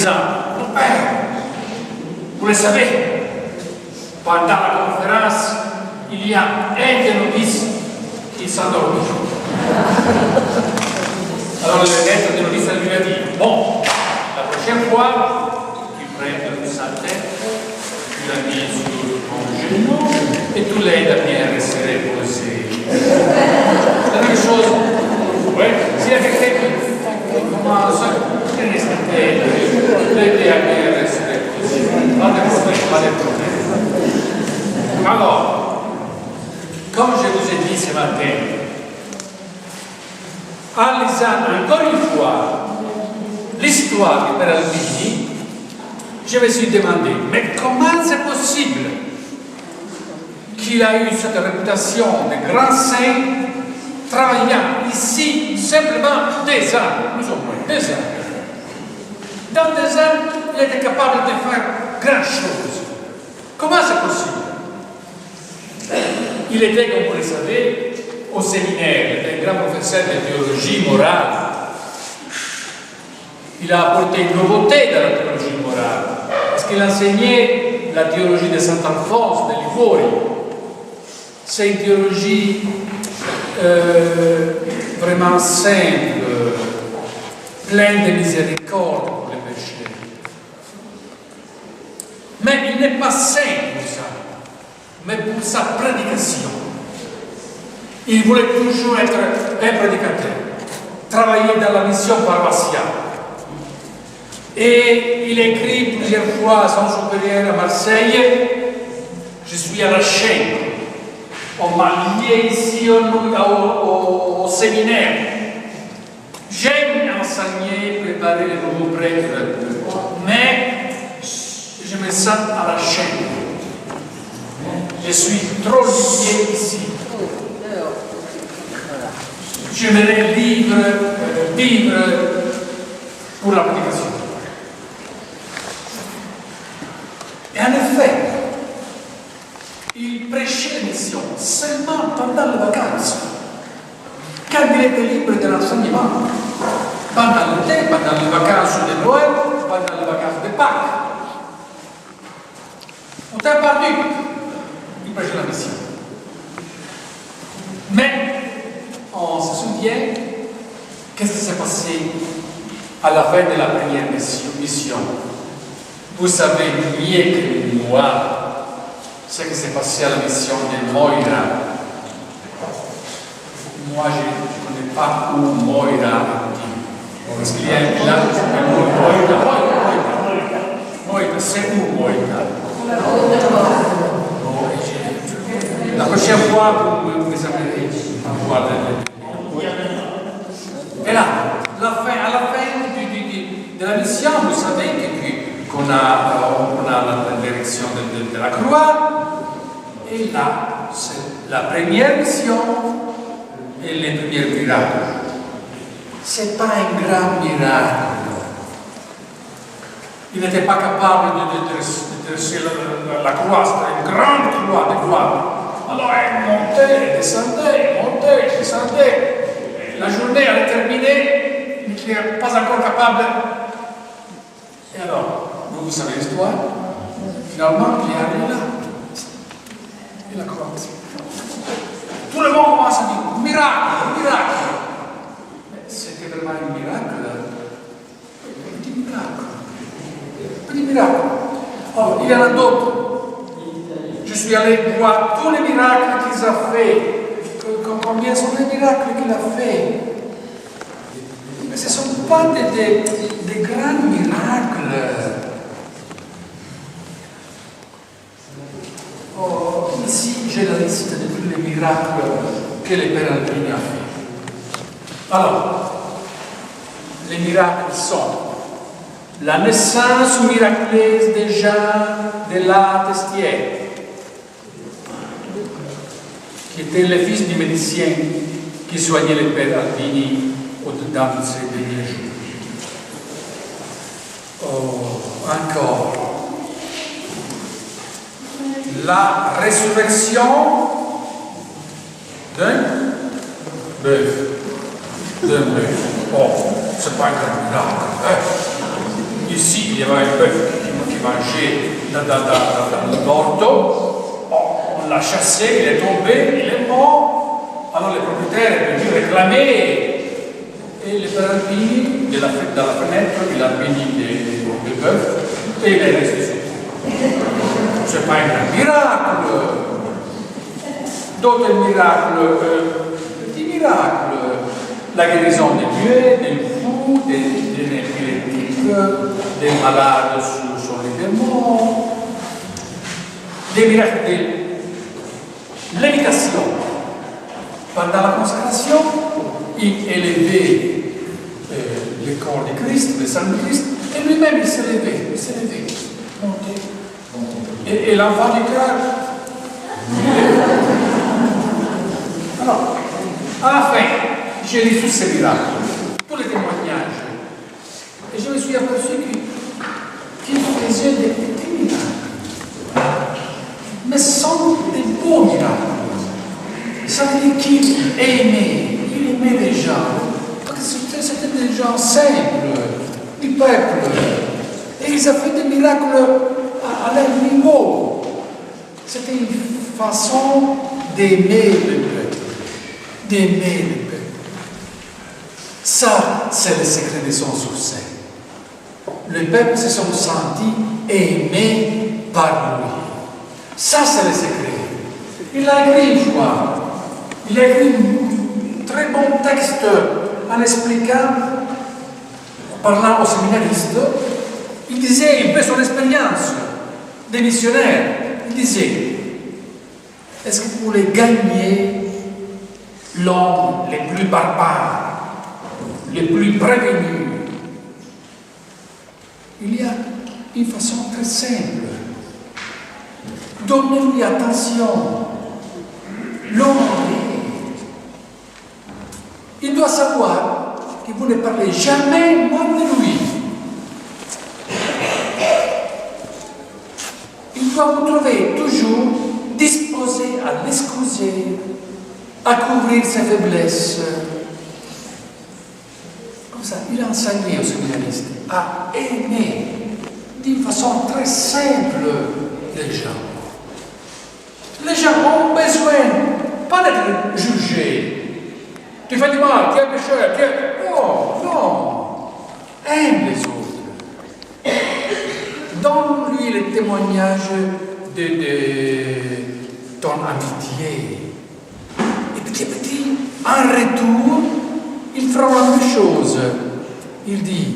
ans. Mon père, vous le savez, pendant la conférence, il y a un des novices qui s'endormit. Alors le maître des novices lui a dit, bon, la prochaine fois, tu prends sa tête, tu la mets sur ton genou et tu l'aides à bien rester reposé. La même chose, ouais, si la quelqu'un commence à rester, l'aider à bien rester reposé. Pas de problème, pas de problème. Alors, comme je vous ai dit ce matin, en lisant encore une fois l'histoire de Père Albini, je me suis demandé, mais comment c'est possible qu'il a eu cette réputation de grand saint travaillant ici simplement 2 ans, plus ou moins 2 ans. Dans 2 ans, il était capable de faire grand chose. Comment c'est possible? Il était, comme vous le savez, au séminaire, il était un grand professeur de théologie morale. Il a apporté une nouveauté dans la théologie morale, parce qu'il enseignait la théologie de Sant'Alfonso, de Livorio. C'est une théologie vraiment simple, pleine de miséricorde pour les péchés. Mais il n'est pas saint pour ça, mais pour sa prédication. Il voulait toujours être un prédicateur, travailler dans la mission paroissiale. Et il écrit plusieurs fois à son supérieur à Marseille, je suis à la chaîne, on m'a lié ici au séminaire. J'aime enseigner, préparer les nouveaux prêtres, mais je me sens à la chaîne. Je suis trop lié ici. J'aimerais vivre pour la prédication. Et en effet, il prêchait la mission seulement pendant les vacances, quand il était libre de l'enseignement. Pendant l'été, pendant les vacances de Noël, pendant les vacances de Pâques. On t'a perdu. Il prêchait la mission. Mais on se souvient qu'est-ce qui s'est passé à la fin de la première mission. Vous savez mieux que moi ce qui s'est passé à la mission de Moira. Moi, je ne connais pas où Moira est. Parce qu'il y a un village qui s'appelle Moira. Moira, c'est où Moira? La prochaine fois, vous me appellerez à voir. Et là, à la fin de la mission, vous savez qu'on a la direction de la croix. Et là, c'est la première mission et les premiers miracles. Ce n'est pas un grand miracle. Il n'était pas capable de dresser la croix, c'était une grande croix de gloire. Alors elle montait, descendait, descendait. La journée elle est terminée, il n'était pas encore capable. Et alors, vous savez l'histoire? Finalement, il est arrivé là. Et la croix. Tout le monde commence à dire miracle, miracle. Mais c'était vraiment un miracle. Un petit miracle. Petit miracle. Oh, il y en a d'autres. Je suis allé voir tous les miracles qu'il a fait. Combien sont les miracles qu'il a fait? Mais ce ne sont pas des grands miracles. Oh, ici, j'ai la liste de tous les miracles que le Père Albini a fait. Alors, les miracles sont la naissance miraculeuse de Jean de la Testière, qui était le fils du médecin qui soignait le Père Albini dans ces derniers jours. Oh, encore. La résurrection d'un bœuf. Oh, c'est pas un grand miracle. Il ici, il y avait un bœuf qui mangeait dans l'orto. On l'a chassé, il est tombé, il est mort. Alors le propriétaire est venu réclamer. Et le père Albini, dans la fenêtre, il a béni le bœuf et il est resté sur terre. Ce n'est pas un grand miracle. D'autres miracles, petits miracles. La guérison des muets, des fous, des épileptiques, des malades sur les démons, des miracles de lévitation. Pendant la consécration, il élevait le corps de Christ, le sang de Christ, et lui-même il s'est levé, monté. Et l'enfant du cœur. Alors, à la fin, j'ai lu tous ces miracles, tous les témoignages, et je me suis aperçu qu'il faisait des petits miracles, mais ce sont des beaux miracles. Ça veut dire qu'il aimait les gens, parce que c'était des gens simples, du peuple, et ils ont fait des miracles à leur niveau. C'était une façon d'aimer le peuple. Ça, c'est le secret de son succès. Le peuple se sont sentis aimés par lui. Ça, c'est le secret. Il a écrit une fois. Il a écrit un très bon texte en expliquant, en parlant aux séminaristes. Il disait, il fait son expérience des missionnaires. Il disait, est-ce que vous voulez gagner l'homme les plus barbares, les plus prévenus? Il y a une façon très simple. Donnez-lui attention. L'honorez. Il doit savoir que vous ne parlez jamais mal de lui. Il doit vous trouver toujours disposé à l'excuser, à couvrir ses faiblesses. Comme ça, il a enseigné aux séminaristes à aimer d'une façon très simple les gens. Les gens ont besoin, pas d'être jugés. Tu fais du mal, tu es pécheur, tu es... Non. Aime les autres. Donne-lui le témoignage de ton amitié. Et petit à petit, en retour, il fera la même chose. Il dit,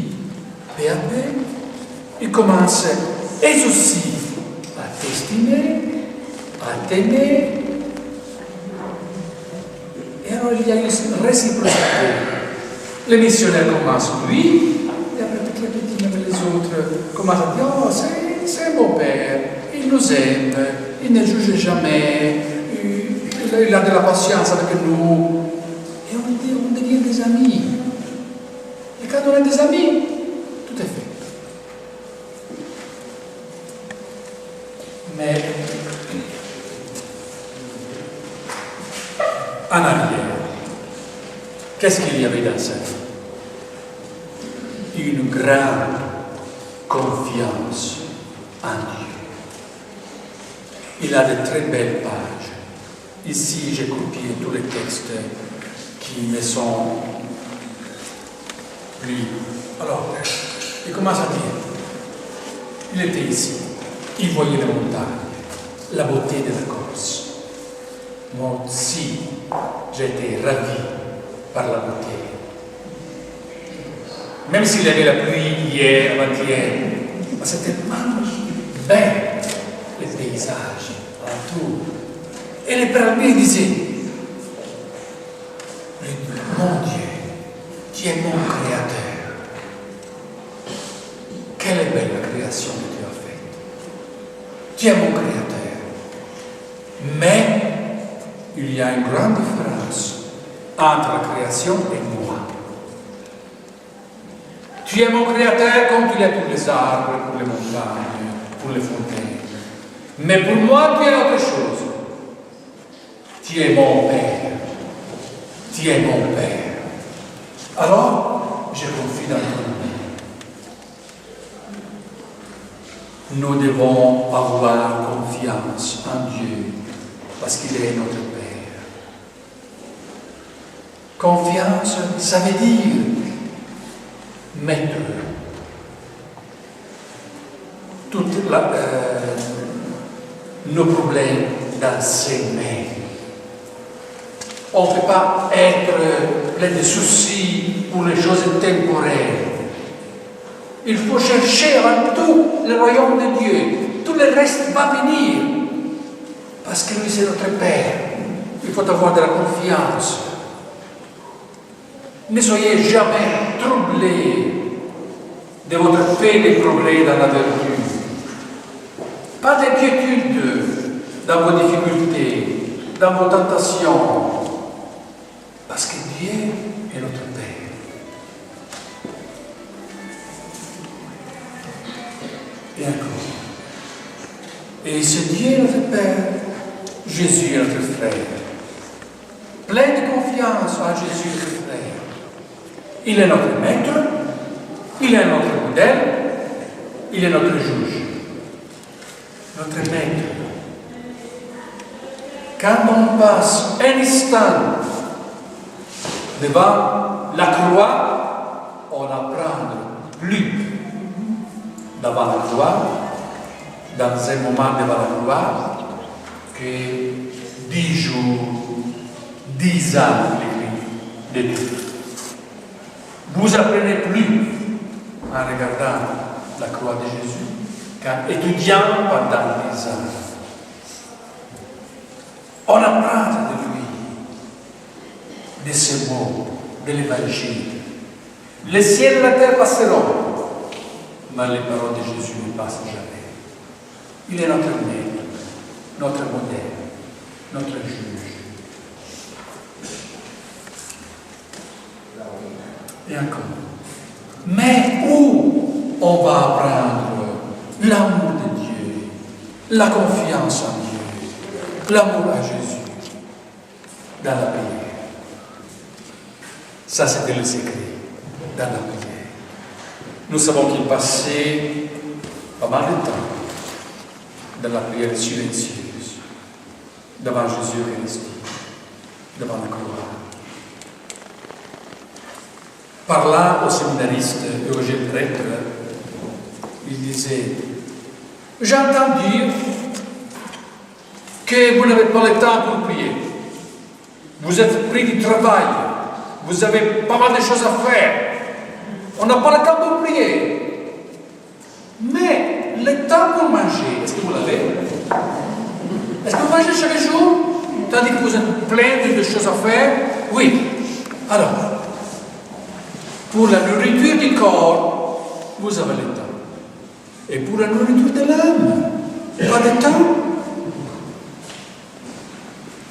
peu à peu, il commence, et aussi, à t'estimer, à t'aimer. Et alors il y a une réciprocité. Les missionnaires commencent lui, et après petit à petit, même les autres commencent à dire, oh, c'est un beau père, il nous aime, il ne juge jamais, il a de la patience avec nous. Et on devient des amis. Et quand on est des amis, tout est fait. Mais en arrière, qu'est-ce qu'il y avait dans sa vie? Une grande confiance en Dieu. Il a de très belles pages. Ici, j'ai copié tous les textes qui me sont lus. Alors, il commence à dire, il était ici, il voyait les montagnes, la beauté de la Corse. Moi aussi, j'étais ravi par la beauté. Même s'il y avait la pluie hier, avant-hier, c'était belle, les paysages, tout. Et le Père Albert disait, mon Dieu, tu es mon créateur. Quelle est belle la création que tu as faite. Tu es mon créateur. Mais il y a une grande différence entre la création et moi. Tu es mon créateur comme tu l'es pour les arbres, pour les montagnes, pour les fontaines. Mais pour moi, tu es autre chose. Tu es mon Père. Tu es mon Père. Alors, je confie dans ton nom. nous devons avoir confiance en Dieu parce qu'il est notre Père. Confiance, ça veut dire mettre tous nos problèmes dans ses mains. On ne peut pas être plein de soucis pour les choses temporaires. Il faut chercher avant tout le royaume de Dieu. Tout le reste va venir. Parce que lui, c'est notre Père. Il faut avoir de la confiance. Ne soyez jamais troublés de votre paix et de progrès dans la vertu. Pas d'inquiétude dans vos difficultés, dans vos tentations. Parce que Dieu est notre Père. Et encore. Et ce Dieu est notre Père, Jésus est notre frère. Plein de confiance en Jésus notre frère. Il est notre maître, il est notre modèle, il est notre juge. Notre maître. Quand on passe un instant devant la croix, on n'apprend plus devant la croix, dans un moment devant la croix, que 10 jours, 10 ans de tout. Vous apprenez plus en regardant la croix de Jésus qu'en étudiant pendant 10 ans. On apprend de lui, de ces mots, de l'évangile. Le ciel et la terre passeront, mais les paroles de Jésus ne passent jamais. Il est notre maître, notre modèle, notre juge. Et encore. Mais où on va apprendre l'amour de Dieu, la confiance en Dieu, l'amour à Jésus dans la prière. Ça, c'était le secret dans la prière. Nous savons qu'il passait pas mal de temps dans la prière silencieuse, devant Jésus-Christ, devant la croix. Parlant aux séminaristes et aux jeunes prêtres, il disait: j'entends dire que vous n'avez pas le temps pour prier. Vous êtes pris du travail. Vous avez pas mal de choses à faire. On n'a pas le temps pour prier. Mais le temps pour manger, est-ce que vous l'avez? Est-ce que vous mangez chaque jour? Tandis que vous êtes plein de choses à faire? Oui. Alors, pour la nourriture du corps, vous avez le temps. Et pour la nourriture de l'âme, pas de temps.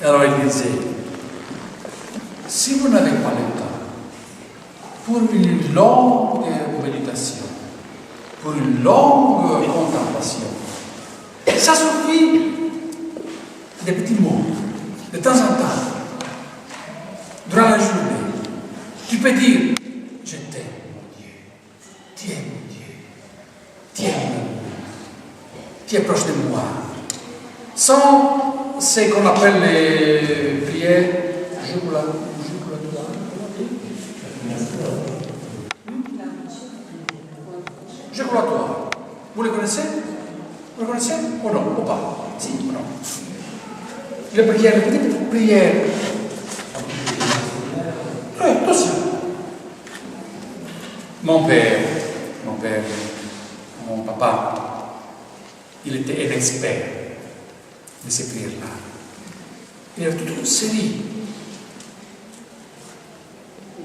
Alors il disait, si vous n'avez pas le temps, pour une longue méditation, pour une longue contemplation, ça suffit des petits mots, de temps en temps, durant la journée. Tu peux dire, je t'aime, mon Dieu. Tu es mon Dieu. Tu es mon amour. Tu es proche de moi. Sans ce qu'on appelle les prières jaculatoire. Vous les connaissez? Vous les connaissez? Ou non? Ou pas? Si ou non? Les prières, les petites prières. Oui, tout ça. Mon père, mon papa, il était un expert de ces prières-là. Il y avait toute une série.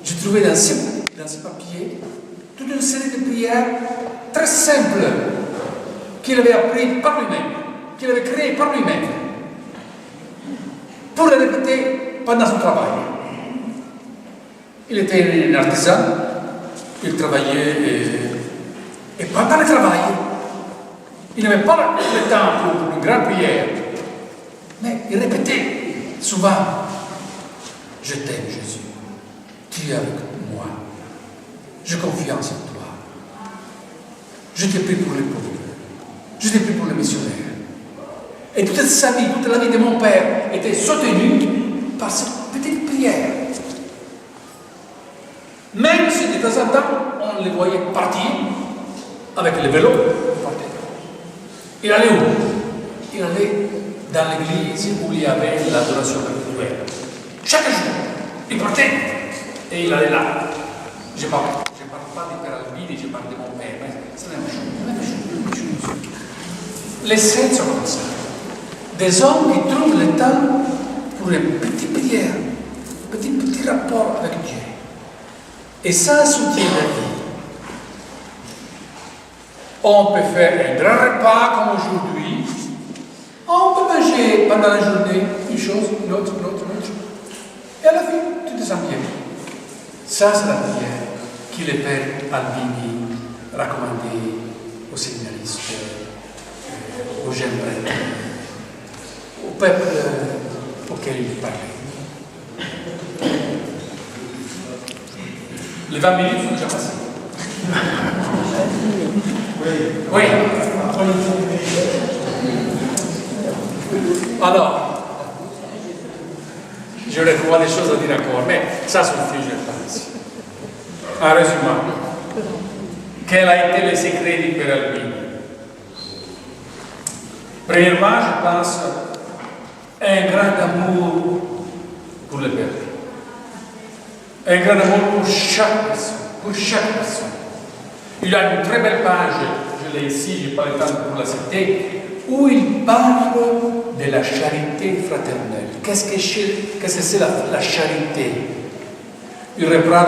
J'ai trouvé dans ce papier toute une série de prières très simples qu'il avait appris par lui-même, qu'il avait créées par lui-même, pour les répéter pendant son travail. Il était un artisan, il travaillait et pendant le travail, il n'avait pas le temps pour une grande prière, mais il répétait souvent: je t'aime Jésus, tu es avec moi, j'ai confiance en toi, je te prie pour les pauvres, Je n'étais plus pour le missionnaire. Et toute sa vie, toute la vie de mon père était soutenue par cette petite prière. Même si de temps en temps, on les voyait partir avec le vélo, il allait où? Il allait dans l'église où il y avait l'adoration rituelle. Chaque jour, il partait et il allait là. Je ne parle pas de Père Albini, je parle de mon père, mais c'est la même chose. Les saints sont comme ça. Des hommes qui trouvent le temps pour une petite prière, petit rapport avec Dieu. Et ça soutient la vie. On peut faire un grand repas comme aujourd'hui. On peut manger pendant la journée une chose, une autre. Et à la fin, tout est sans bien. Ça, c'est la prière que le Père Albini recommandait aux séminaristes, aux jeunes prêtres, au peuple auquel il parlait. Les 20 minutes sont déjà passées. Oui. Alors, j'aurais trouvé des choses à dire encore, mais ça suffit, je pense. En résumé, quel a été le secret du Père Albini? Premièrement, je pense, un grand amour pour le peuple. Un grand amour pour chaque personne. Il y a une très belle page, je l'ai ici, je n'ai pas le temps pour la citer, où il parle de la charité fraternelle. Qu'est-ce que c'est la charité? Il reprend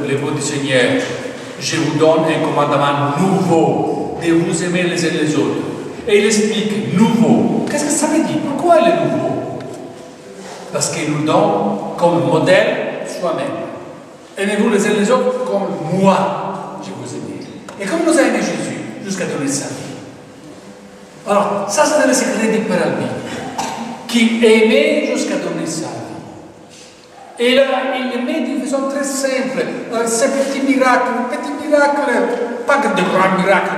le mot du Seigneur. Je vous donne un commandement nouveau, de vous aimer les uns les autres. Et il explique nouveau. Qu'est-ce que ça veut dire? Pourquoi il est nouveau? Parce qu'il nous donne comme modèle soi-même. Aimez-vous les uns les autres comme moi, je vous aime. Et comme nous a aimé Jésus, jusqu'à donner sa vie. Alors, ça c'est le secret du Père Albini, qui aimait jusqu'à donner sa vie. Et là, il aimait d'une façon très simple, ces petits miracles, pas que de grands miracles,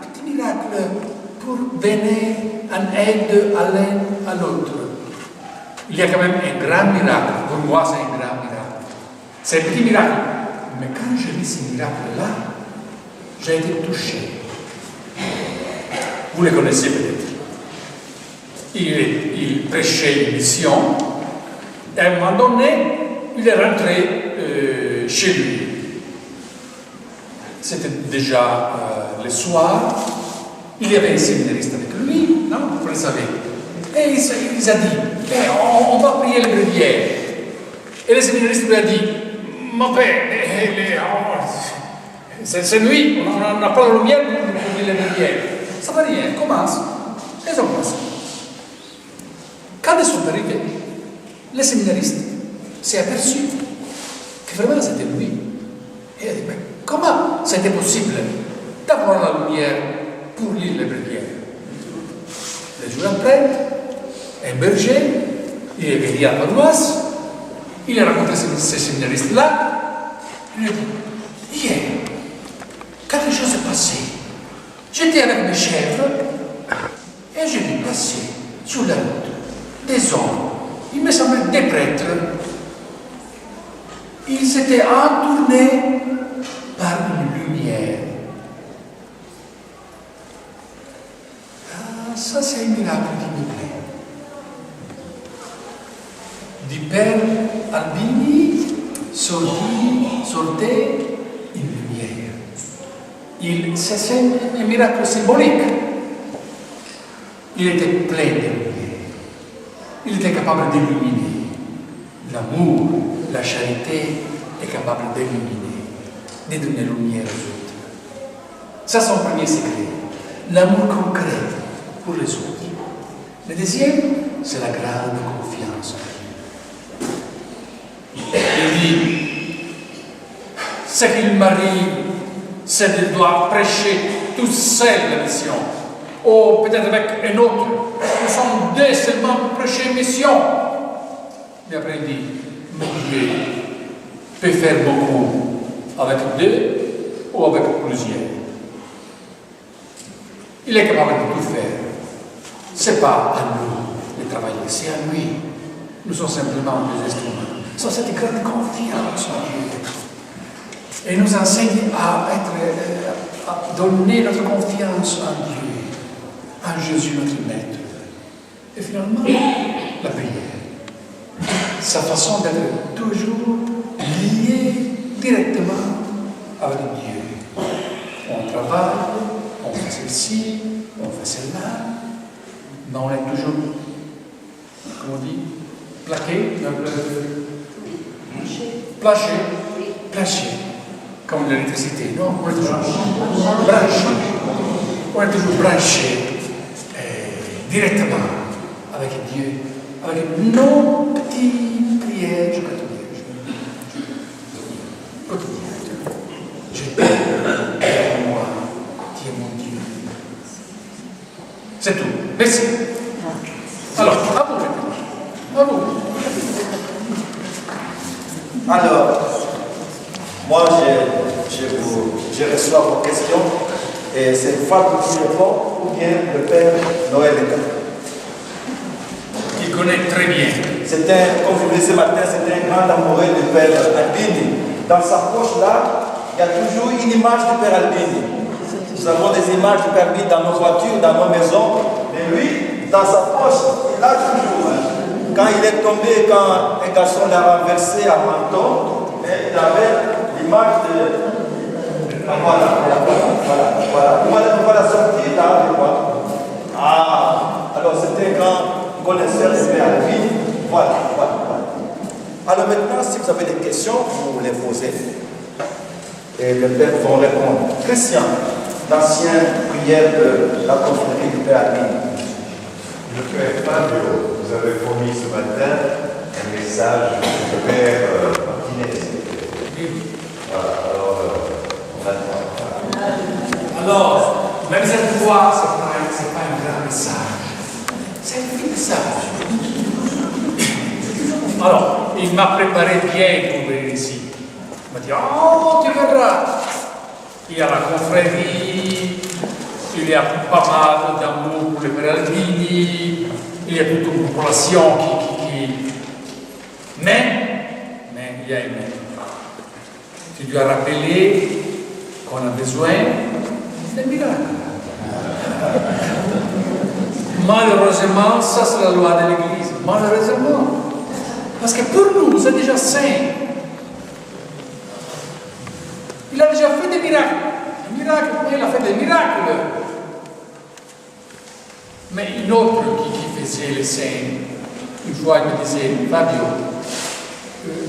petits miracles pour venir en aide à l'un à l'autre. Il y a quand même un grand miracle, pour moi c'est un grand miracle. C'est un petit miracle. Mais quand je lis ces miracles-là, j'ai été touché. Vous les connaissez peut-être. Il prêchait une mission, et à un moment donné, il est rentré chez lui. C'était déjà le soir. Il y avait un séminariste avec lui, non? Vous le savez. Et il a dit, on va prier les bréviaires. Et le séminariste lui a dit, mon père, c'est nuit, on n'a pas la lumière pour prier les bréviaires. Ça va rien, commence. Et ça commence. Quand ils sont arrivés, le séminariste s'est aperçu que vraiment c'était lui. Et il a dit, mais comment c'était possible d'avoir la lumière pour lire les bréviaires? Le jour après, un berger, il est venu à la paroisse, il a rencontré ces séminaristes-là, il lui a dit, hier, quelque chose s'est passé. J'étais avec mes chèvres et j'ai vu passer sur la route des hommes, il me semblait des prêtres. Ils s'étaient entournés par une lumière. Ah, ça c'est un miracle qui me plaît. Du Père Albini sortait une lumière. C'est un miracle symbolique. Il était plein de lumière. Il était capable d'illuminer. L'amour, la charité est capable d'illuminer, de donner lumière aux autres. Ça, c'est son premier secret. L'amour concret pour les autres. Le deuxième, c'est la grande confiance en Dieu. Il dit, ce qu'il m'arrive, c'est de devoir prêcher tout seul la mission. Ou peut-être avec un autre. Nous sommes deux seulement pour prêcher une mission. Mais après il dit, mais Dieu peut faire beaucoup avec deux ou avec plusieurs. Il est capable de tout faire. Ce n'est pas à nous de travailler, c'est à lui. Nous sommes simplement des instruments. C'est cette grande confiance en Dieu. Et nous enseigne à donner notre confiance en Dieu, en Jésus notre Maître. Et finalement, la prière. Sa façon d'être toujours liée directement avec Dieu. On travaille, on fait ceci, on fait cela, mais on est toujours, comment on dit, plaché, comme l'électricité, non? On est toujours branché directement avec Dieu, avec nos petites prières quotidiennes. Je t'aime, moi, tu es mon Dieu. C'est tout. Merci. Alors, à vous maintenant. À vous. Alors, moi, je reçois vos questions et c'est Fabio qui répond ou bien le Père Noël État. Il connaît très bien. Comme je vous disais ce matin, c'était un grand amoureux du Père Albini. Dans sa poche là, il y a toujours une image du Père Albini. Nous avons des images du Père Albini dans nos voitures, dans nos maisons, mais lui, dans sa poche, il a toujours. Quand il est tombé, quand un garçon l'a renversé à Menton, il avait l'image de... Voilà sortir là, je vois. Ah, alors c'était un grand connaisseur du Père Albini. Voilà. Alors maintenant, si vous avez des questions, vous les posez. Et le Père va répondre. Christian, l'ancien prière de la confrérie du Père Albini. Le Père Fabio, vous avez promis ce matin un message du Père Martinez. Voilà, alors on attend. Alors, même cette fois, ce n'est pas un grand message. C'est un petit message. Alors, il m'a préparé bien pour venir ici. Il m'a dit, oh, tu verras. Il y a la confrérie, il y a pas mal d'amour pour les Père Albini, il y a toute une population qui... Mais, il y a une mais. Tu dois rappeler qu'on a besoin d'un miracle. Malheureusement, ça c'est la loi de l'Église. Malheureusement. Parce que pour nous, c'est déjà saint. Il a déjà fait des miracles. Il a fait des miracles. Mais une autre qui faisait les saints, une fois il me disait, Fabio,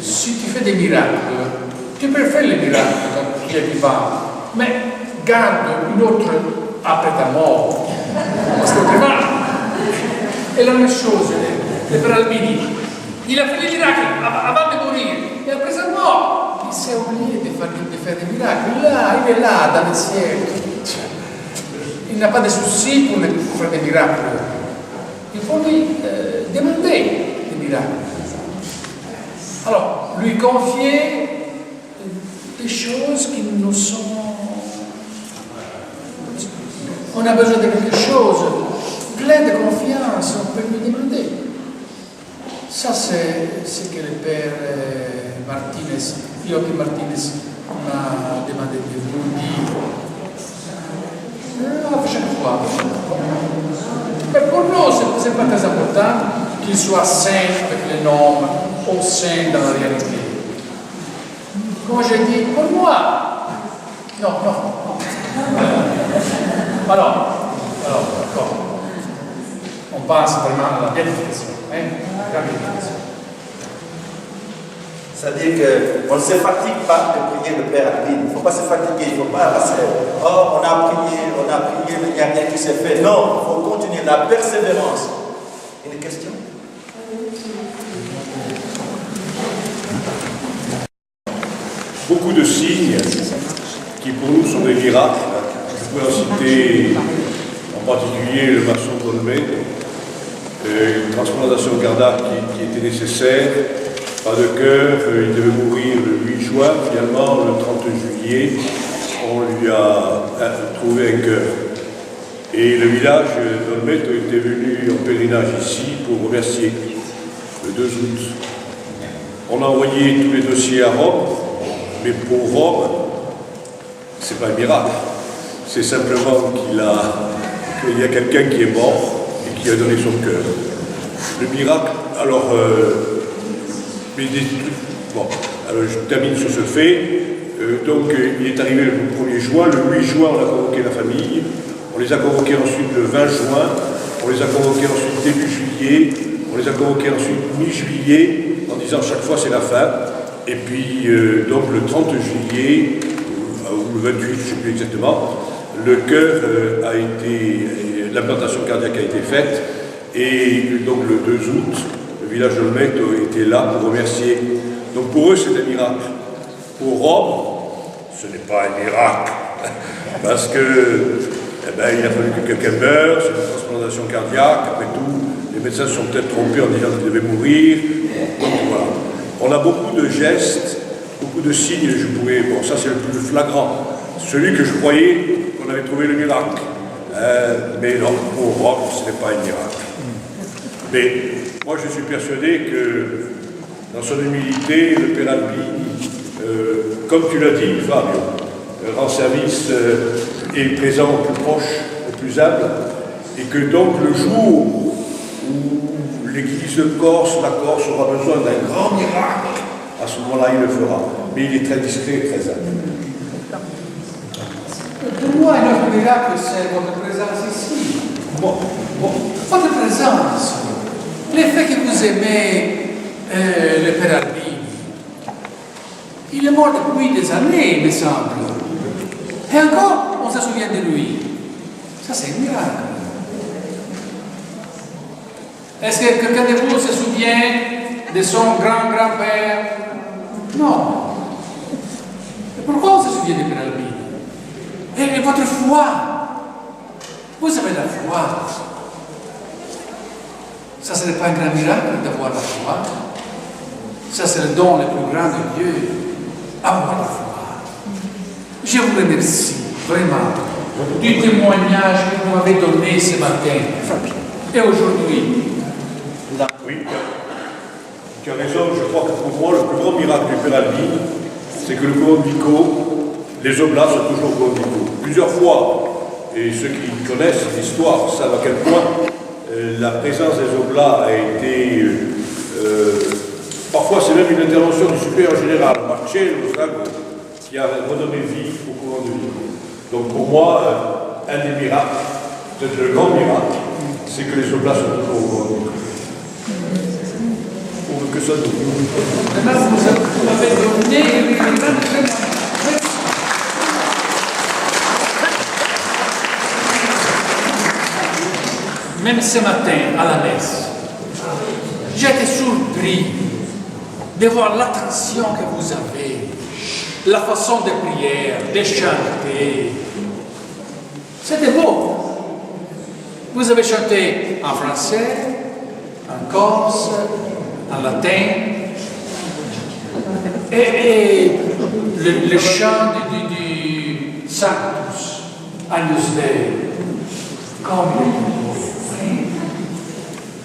si tu fais des miracles, tu peux faire les miracles quand tu es vivant, mais garde une autre après ta mort. Parce que vraiment, et la même chose, le Père Albini, il a fait les miracles avant de mourir, et après sa mort, il s'est oublié de faire des miracles. Là, il est là, dans le ciel. Il n'a pas de soucis pour faire des miracles. Il faut lui demander des miracles. Alors, lui confier des choses qui nous sont... On a besoin de quelque chose, plein de confiance, on peut lui demander. Ça, c'est ce que le Père Joachim Martinez m'a demandé de vous dire. Chaque fois. Mais pour nous, ce n'est pas très important qu'il soit saint avec les normes ou saint dans la réalité. Comme j'ai dit, pour moi, non. Alors, d'accord. On passe vraiment à la bénédiction. La bénédiction. C'est-à-dire qu'on ne se fatigue pas de prier le Père Albini. Il ne faut pas se fatiguer. Il ne faut pas parce que, on a prié, mais il n'y a rien qui s'est fait. Non, il faut continuer la persévérance. Une question? Beaucoup de signes qui pour nous sont des miracles. Je peux en citer en particulier le maçon Colmé, une transplantation cardiaque qui était nécessaire. Pas de cœur, il devait mourir le 8 juin, finalement le 30 juillet, on lui a trouvé un cœur. Et le village d'Olmeto était venu en pèlerinage ici pour remercier le 2 août. On a envoyé tous les dossiers à Rome, mais pour Rome, c'est pas un miracle. C'est simplement qu'il y a quelqu'un qui est mort et qui a donné son cœur. Le miracle, alors, bon, alors je termine sur ce fait. Donc, il est arrivé le 1er juin. Le 8 juin, on a convoqué la famille. On les a convoqués ensuite le 20 juin. On les a convoqués ensuite début juillet. On les a convoqués ensuite mi-juillet, en disant chaque fois c'est la fin. Et puis, donc, le 30 juillet, ou le 28, je ne sais plus exactement, le cœur a été, l'implantation cardiaque a été faite. Et donc, le 2 août, le village d'Olmeto était là pour remercier. Donc, pour eux, c'est un miracle. Pour Rome, ce n'est pas un miracle, parce que il a fallu que quelqu'un meure, c'est une transplantation cardiaque, après tout, les médecins se sont peut-être trompés en disant qu'il devait mourir. Donc voilà. On a beaucoup de gestes, beaucoup de signes, bon ça c'est le plus flagrant, celui que je croyais qu'on avait trouvé le miracle. Mais non, pour Rome, ce n'est pas un miracle. Mais moi je suis persuadé que dans son humilité, le Père Albini, comme tu l'as dit, Fabio, rend service et est présent au plus proche, au plus humble, et que donc le jour où l'Église de Corse, la Corse aura besoin d'un grand miracle, à ce moment-là il le fera. Mais il est très discret et très humble. Pour moi, un autre miracle, c'est votre présence ici. Votre présence, le fait que vous aimez le Père Albini. Il est mort depuis des années, il me semble. Et encore, on se souvient de lui. Ça, c'est un miracle. Est-ce que quelqu'un de vous se souvient de son grand-grand-père? Non. Et pourquoi on se souvient de Père Albini? Et votre foi. Vous avez la foi. Ça, ce n'est pas un grand miracle d'avoir la foi. Ça, c'est le don le plus grand de Dieu. Avoir la foi. Je vous remercie vraiment du témoignage que vous m'avez donné ce matin et aujourd'hui. Oui, tu as raison. Je crois que pour moi, le plus grand miracle du Père Albini, c'est que le courant Vico, les oblats sont toujours courant Vico. Plusieurs fois, et ceux qui connaissent l'histoire savent à quel point la présence des oblats a été. Parfois, c'est même une intervention du supérieur général, Marcello Zago, qui a redonné vie au courant de Vico. Donc pour moi, un des miracles, peut-être le grand miracle, c'est que les oblats sont toujours au courant de Vico. Pour que ça nous. Maintenant, vous m'avez donné un grand témoignage. Même ce matin, à la messe, j'ai été surpris de voir l'attention que vous avez, la façon de prier, de chanter. C'était beau. Vous avez chanté en français, en corse, en latin, et le chant du Sanctus, Agnus Dei, comme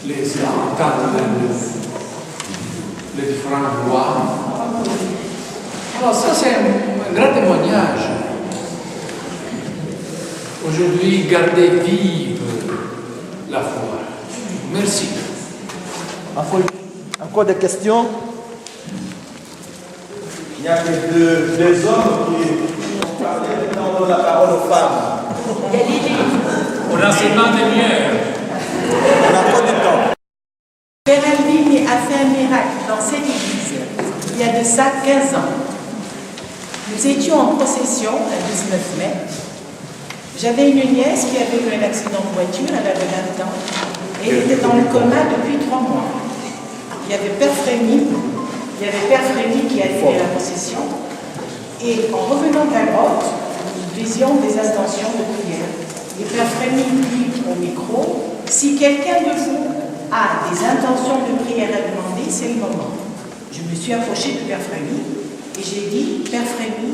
les entendre les différentes voix. Alors ça, c'est un grand témoignage. Aujourd'hui, gardez vive la foi. Merci. Encore des questions? Il n'y a que deux hommes qui ont parlé, maintenant on donne la parole aux femmes. Au renseignement des Lumières. On a encore du temps. Père Albini a fait un miracle dans cette église il y a de ça 15 ans. Nous étions en procession le 19 mai. J'avais une nièce qui avait eu un accident de voiture, elle avait 20 ans, et elle était dans le coma depuis 3 mois. Il y avait Père Frémy qui a fait la procession, et en revenant à grotte, nous faisions des intentions de prière. Et Père Frémy dit au micro, si quelqu'un de vous a des intentions de prière à demander, c'est le moment. Je me suis approchée de Père Frémy et j'ai dit, Père Frémy,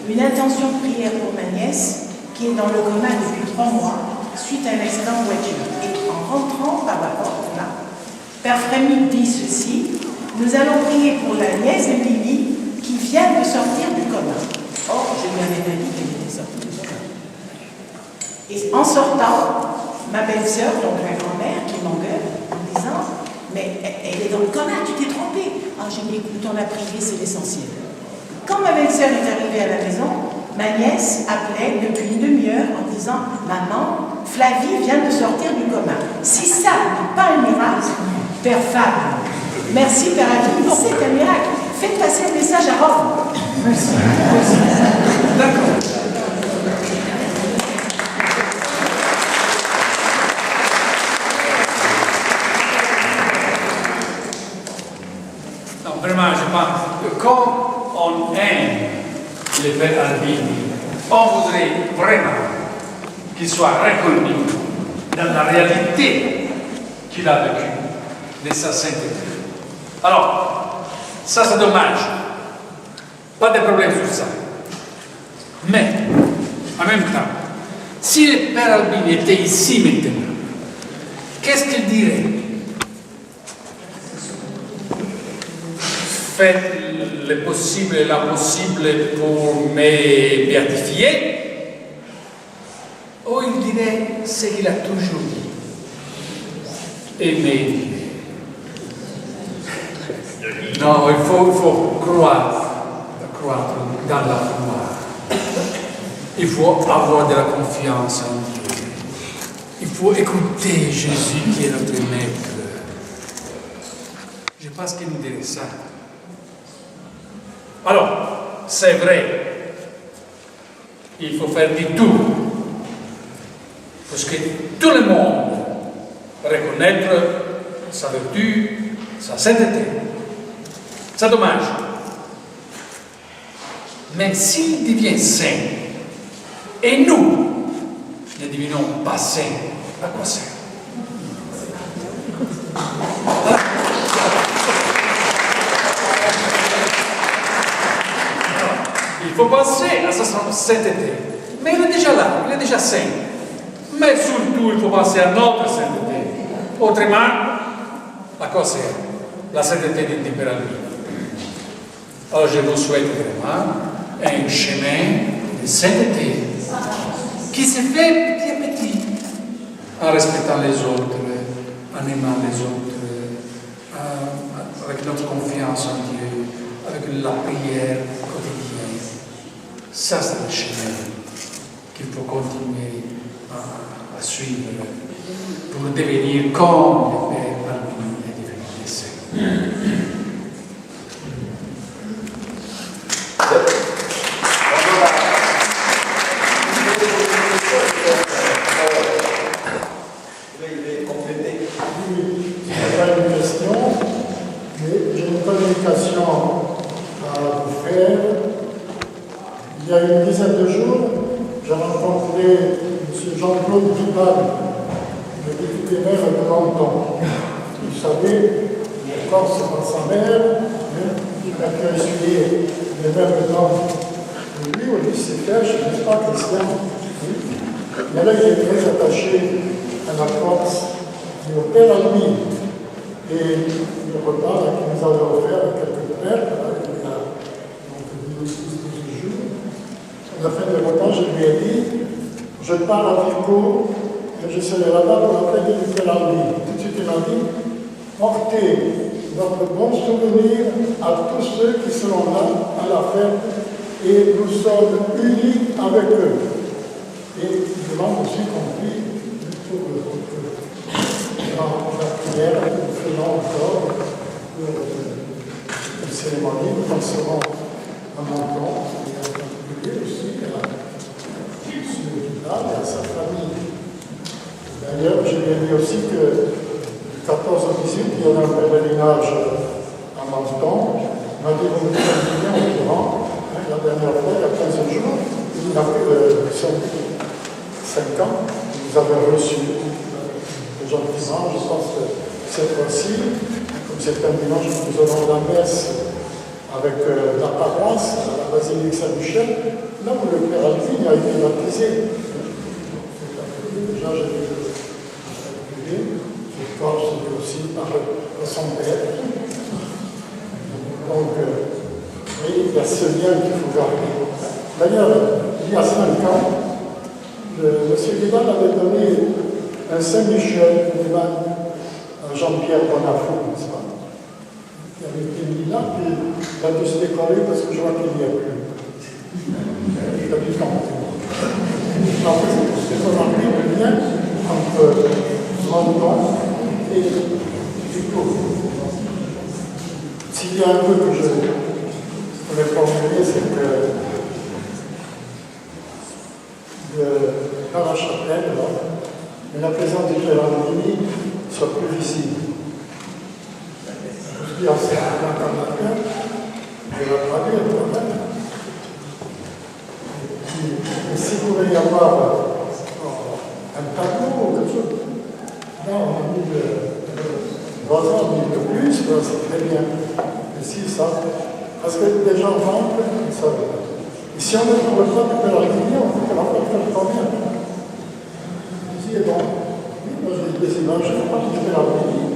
une intention de prière pour ma nièce qui est dans le coma depuis 3 mois suite à un accident de voiture. Et en rentrant par la porte là, Père Frémy dit ceci: nous allons prier pour la nièce de Lily qui vient de sortir du coma. Or, je lui avais dit qu'elle était sortie du coma. Et en sortant, ma belle-sœur, donc ma grand-mère, qui m'engueule en disant: mais elle est dans le coma, tu t'es trompée. Ah, j'ai dit: écoute, on a prié, c'est l'essentiel. Quand ma belle-sœur est arrivée à la maison, ma nièce appelait depuis une demi-heure en disant: maman, Flavie vient de sortir du coma. Si ça n'est pas un miracle, Père Fab, merci Père Agui, c'est un miracle. Faites passer le message à Rome. Merci. D'accord. Non, vraiment, je pense que quand on aime les Pères Albini, on voudrait vraiment qu'il soit reconnu dans la réalité qu'il a vécue de sa sainteté. Alors, ça c'est dommage. Pas de problème sur ça. Mais, en même temps, si le Père Albini était ici maintenant, qu'est-ce qu'il dirait? Faites le possible et l'impossible pour me béatifier? Ou il dirait ce qu'il a toujours dit? Aimer. Non, il faut croire dans la foi. Il faut avoir de la confiance en Dieu. Il faut écouter Jésus qui est notre maître. Je pense qu'il nous dirait ça. Alors, c'est vrai, il faut faire du tout parce que tout le monde reconnaître sa vertu, sa sainteté. C'est dommage. Mais s'il devient saint, et nous ne devenons pas saints, à quoi sert? Il faut penser à sa sainteté. Mais il est déjà là, il est déjà saint. Mais surtout, il faut penser à notre sainteté. Autrement, à quoi sert la sainteté du Père Albini? Alors je vous souhaite vraiment un chemin de sainteté qui se fait petit à petit, en respectant les autres, en aimant les autres, avec notre confiance en Dieu, avec la prière quotidienne. Ça, c'est le chemin qu'il faut continuer à suivre pour devenir comme le Père Albini est devenu saint. Il y a une dizaine de jours, j'ai rencontré M. Jean-Claude Duval, le député maire de Menton. Vous savez, encore c'est pas sa mère, mais il a pu essuyer les mêmes dents que lui au lycée Pêche, n'est-ce pas, Christian? Mais là, il est très attaché à la Corse et au Père Albini. Et le repas qu'il nous avait offert à quelques pères, il y a donc 12 jours, à la fin du repas, je lui ai dit: je pars à Vico et je serai là-bas pour la fête du Père Albini. Tout de suite, il m'a dit: portez notre bon souvenir à tous ceux qui seront là à la fête et nous sommes unis avec eux. Et je demande aussi qu'on prie dans la prière que nous faisons encore pour une cérémonie. Nous passerons à Menton et en particulier aussi à M. Duval et à sa famille. D'ailleurs, je lui ai dit aussi que du 14 au 18, il y aura un pèlerinage à Menton. Il m'a dit: vous me tenez bien au courant. La dernière fois, il y a 15 jours, il a fait 5 ans, vous avez reçu gentiment. Je pense que cette fois-ci, comme c'est un dimanche, nous aurons la messe avec la paroisse, à la basilique Saint-Michel, là où le Père Albini a été baptisé. Déjà, je son père. Donc, oui, il y a ce lien qu'il faut garder. D'ailleurs, il y a 5 ans, M. Guéban avait donné un Saint-Michel à Jean-Pierre Bonafou, n'est-ce pas? Il avait été mis là, puis il a dû se décoller parce que je vois qu'il n'y a plus. Il a dû tenter. En fait, c'est remarqué le lien entre Menton et Victor. S'il y a un peu que je voulais formuler, c'est que dans la chapelle, la présence du Père Aldini soit plus visible. Je dis à certains camarades, je vais traduire quand même. Et s'il pourrait y avoir un tableau ou quelque chose, là on a mis le voisin, on a mis le plus, c'est très bien. Et si ça, parce que des gens rentrent, ils savent. Et si on ne trouve pas de Père Aldini, on fait que la porte fait combien? Et bon, oui, moi j'ai des images, je ne sais pas si je fais la vie,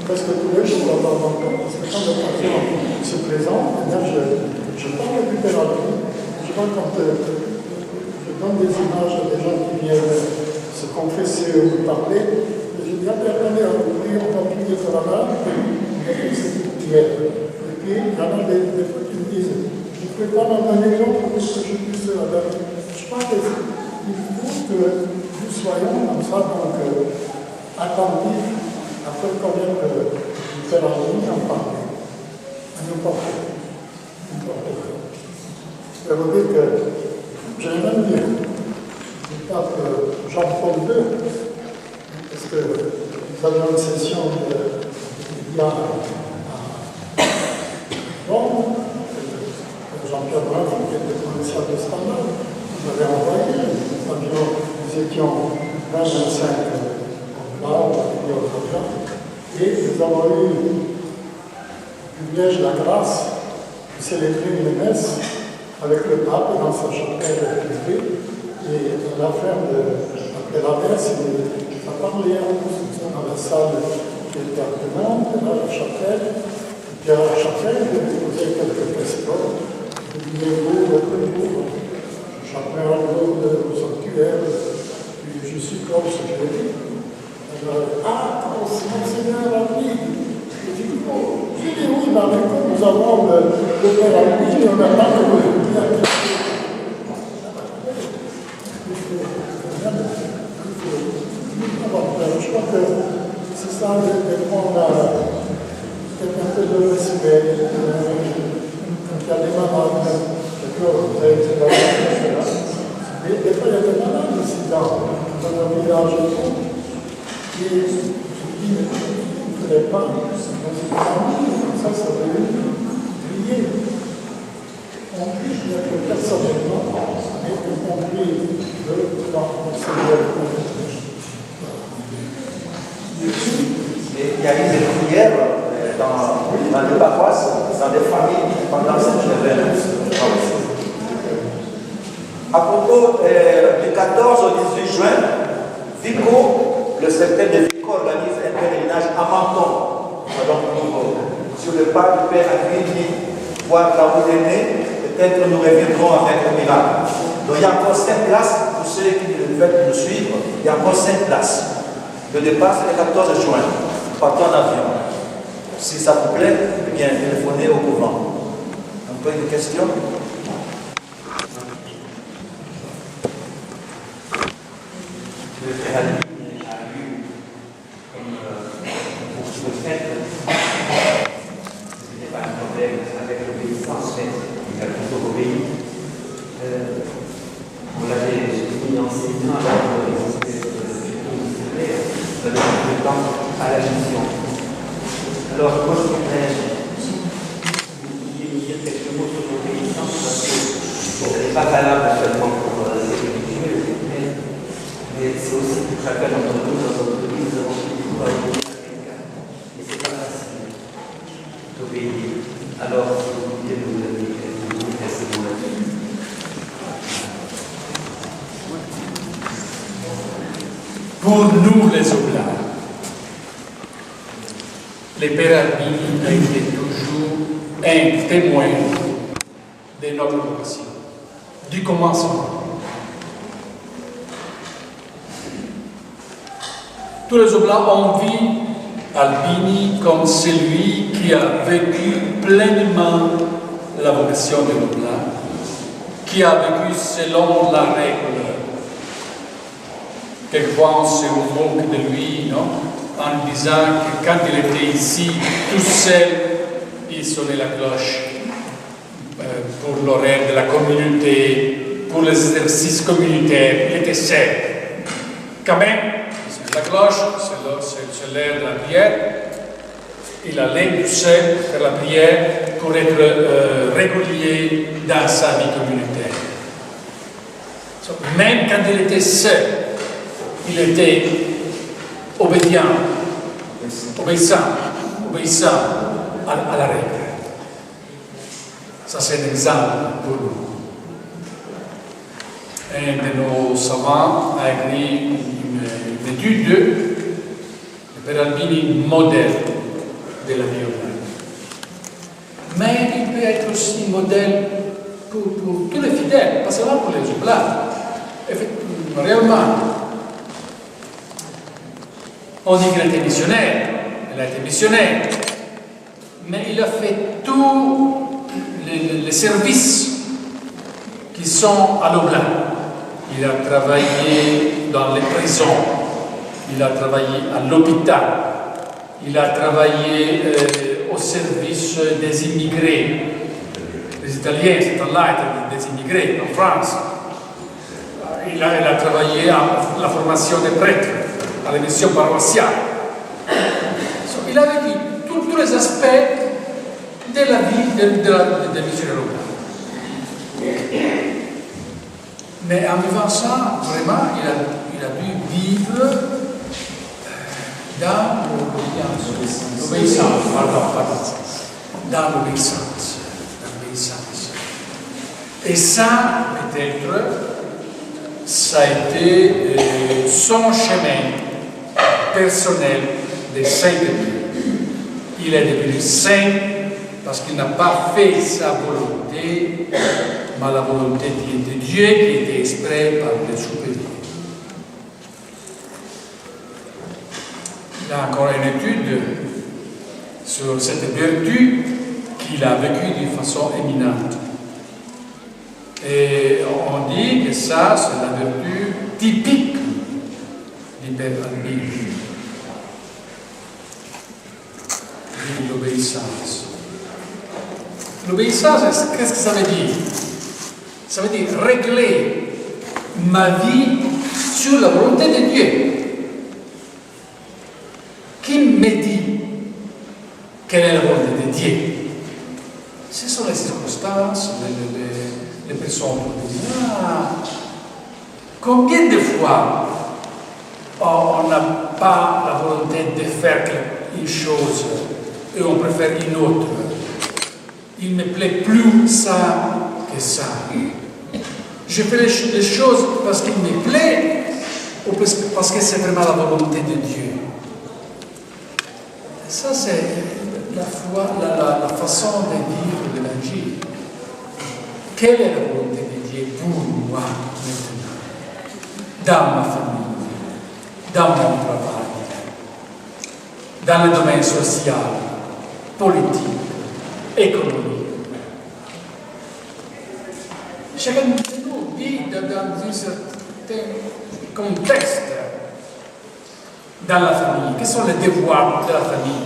parce que tous les jours, on va voir parce que quand le patient se présente, je parle du Père Aldini, je vois quand je donne des images à des gens qui viennent se confesser ou parler, et je dis, attendez, on va prier pour la main, et c'est une prière. Et puis, il y en a des fois qui me disent, je ne peux pas m'en donner l'autre pour que je puisse adapter. Je pense qu'il faut que nous soyons comme ça, donc attentifs après qu'on vient de faire la ligne en parler. À nous porter. Je veux dire que j'ai même dit du pape Jean-Paul II, parce que nous avions une session il y a à Rome, Jean-Pierre Brun, qui était commissaire de standard, nous avait envoyé, nous étions 25 là, et nous avons eu une liège la grâce de célébrer une messe avec le pape dans sa chapelle privée, et à la fin après la messe, il a parlé à nous dans la salle qui était attenante, dans la chapelle, et puis à la chapelle, il a posé quelques questions. Il dit, vous, chacun au sanctuaire, puis je suis comme ce que je dis. Monseigneur Albi, je dis oui, mais avec nous avons le Père Albi, on n'a pas de je crois que c'est ça de prendre un peu de respect, quand il y a des malades, vous avez été là, mais des fois il y a des malades aussi dans un village et tout. Et je dis, vous ne voulez pas, dans une famille, comme ça veut dire prier. On prie personnellement, mais on prie dans le Seigneur. Il y a eu des prières dans des paroisses, dans des familles, pendant cette journée. À propos du 14 au 18 juin, Vico, le secteur de Vico organise un pèlerinage à Menton, sur le pas du Père Aldini, voir là où il est né, peut-être nous reviendrons avec le miracle. Donc il y a encore 5 places, pour ceux qui veulent nous suivre, il y a encore 5 places. Le départ c'est le 14 juin, partons en avion. Si ça vous plaît, eh bien téléphonez au couvent. Encore une question? Le Père Aldini a eu comme pour ce fait, ce n'était pas un problème avec l'obéissance, mais il a plutôt obéi. On l'avait mis enseignant alors que ça donne un peu de temps à la mission. Alors, moi je voudrais dire quelques mots sur l'obéissance parce que elle n'est pas valable seulement pour les religieux, mais c'est aussi pour chacun d'entre nous dans notre vie, nous avons tous pouvoir obéir à quelqu'un. Et c'est pas facile d'obéir. Alors, si vous voulez nous donner quelques mots là-dessus. Pour nous les Oblats, le Père Albini a été toujours un témoin de notre vocation, du commencement. Tous les Oblats ont vu Albini comme celui qui a vécu pleinement la vocation de l'Oblat, qui a vécu selon la règle. Quelquefois on se moque de lui, non? En disant que quand il était ici, tout seul, il sonnait la cloche pour l'horaire de la communauté, pour les exercices communautaires, il était seul. Quand même, la cloche, c'est l'heure de la prière. Il allait tout seul faire la prière pour être régulier dans sa vie communautaire. Même quand il était seul, il était obéissant à la règle. Ça, c'est un exemple pour nous. Un de nos savants a écrit une étude, le Père Albini, modèle de la vie oblate. Mais il peut être aussi modèle pour tous les fidèles, pas seulement pour les oblats. Réellement, on dit qu'il était missionnaire, il a été missionnaire, mais il a fait tous les services qui sont à l'oblat. Il a travaillé dans les prisons, il a travaillé à l'hôpital, il a travaillé au service des immigrés. Les Italiens, c'est là des immigrés en France. Il a travaillé à la formation des prêtres, à la mission paroissiale. Il a vécu tous les aspects de la vie des missionnaires. Mais en vivant ça, vraiment, il a dû vivre dans l'obéissance. Dans l'obéissance. Et ça, peut-être, ça a été son chemin personnel de sainteté. Il est devenu saint parce qu'il n'a pas fait sa volonté, mais la volonté de Dieu qui était exprimée par le supérieur. Il y a encore une étude sur cette vertu qu'il a vécue d'une façon éminente. Et on dit que ça, c'est la vertu typique du Père Albini. L'obéissance. L'obéissance, qu'est-ce que ça veut dire? Ça veut dire régler ma vie sur la volonté de Dieu. Qui me dit quelle est la volonté de Dieu? Ce sont les circonstances, les personnes qui disent combien de fois on n'a pas la volonté de faire une chose et on préfère une autre. Il ne me plaît plus ça que ça. Je fais les choses parce qu'il me plaît ou parce que c'est vraiment la volonté de Dieu. Ça, c'est la foi, la façon de vivre l'évangile. Quelle est la volonté de Dieu pour moi maintenant? Dans ma famille, dans mon travail, dans le domaine social, politique, économique. Chacun de nous vit dans un certain contexte dans la famille. Quels sont les devoirs de la famille?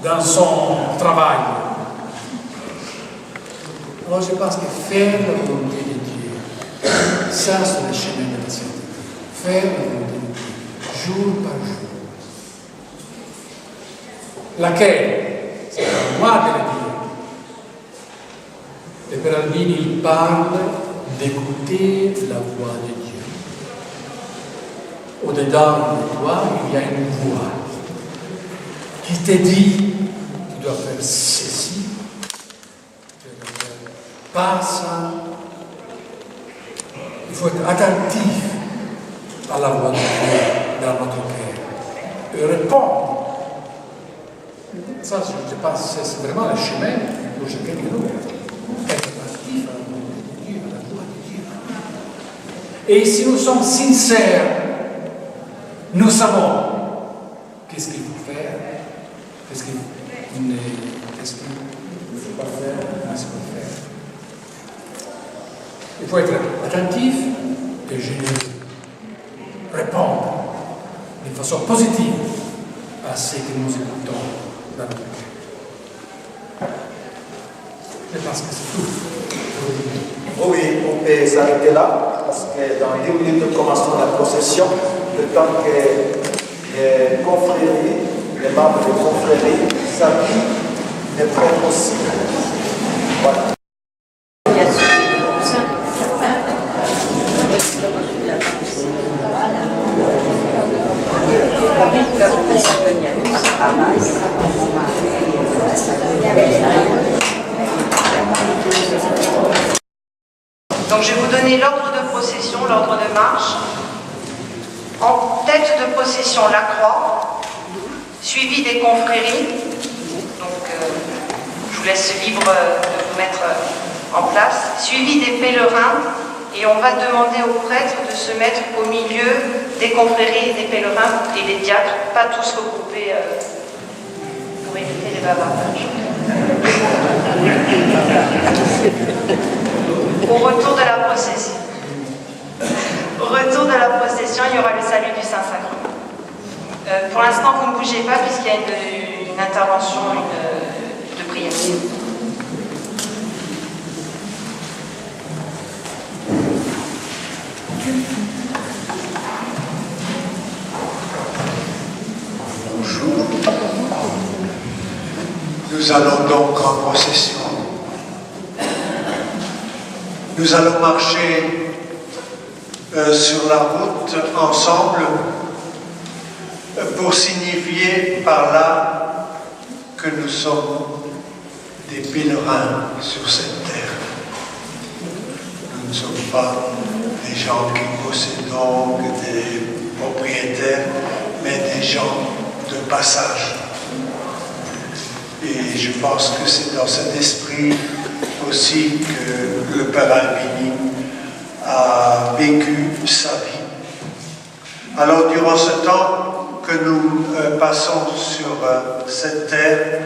Dans son travail. Alors je pense que faire la volonté de Dieu, ça c'est le chemin de la sainteté. Faire la volonté de Dieu, jour par jour. Laquelle? C'est à moi de le dire. Le Père Albini, il parle d'écouter la voix de Dieu. Au-dedans de toi, il y a une voix qui te dit, tu dois faire ceci, tu dois faire pas ça. Il faut être attentif à la voix de Dieu. dans notre cœur et répondre. Ça, je pense que c'est vraiment le chemin pour chacun de nous. Être attentif à la volonté de Dieu, à la gloire de Dieu. Et si nous sommes sincères, nous savons qu'est-ce qu'il faut faire, qu'est-ce qu'il ne faut pas faire, qu'est-ce qu'il faut faire. Il faut être attentif et généreux. Répondre de façon positive à ce que nous écoutons dans notre cœur. Je pense que c'est tout. Oui, on peut s'arrêter là, parce que dans 10 minutes, nous commençons la procession, le temps que les confréries, les membres des confréries s'habillent et prennent aussi. Voilà. Donc je vais vous donner l'ordre de procession, l'ordre de marche. En tête de procession, la croix, suivi des confréries. Donc je vous laisse libre de vous mettre en place. Suivi des pèlerins. Et on va demander aux prêtres de se mettre au milieu des confréries, des pèlerins et des diacres, pas tous regroupés pour éviter les bavardages. Au retour de la procession. Au retour de la procession, il y aura le salut du Saint-Sacrement. Pour l'instant, vous ne bougez pas puisqu'il y a une intervention de prière. Bonjour. Nous allons donc en procession. Nous allons marcher sur la route ensemble pour signifier par là que nous sommes des pèlerins sur cette terre. Nous ne sommes pas des gens qui possèdent des propriétaires, mais des gens de passage. Et je pense que c'est dans cet esprit aussi que le Père Albini a vécu sa vie. Alors durant ce temps que nous passons sur cette terre,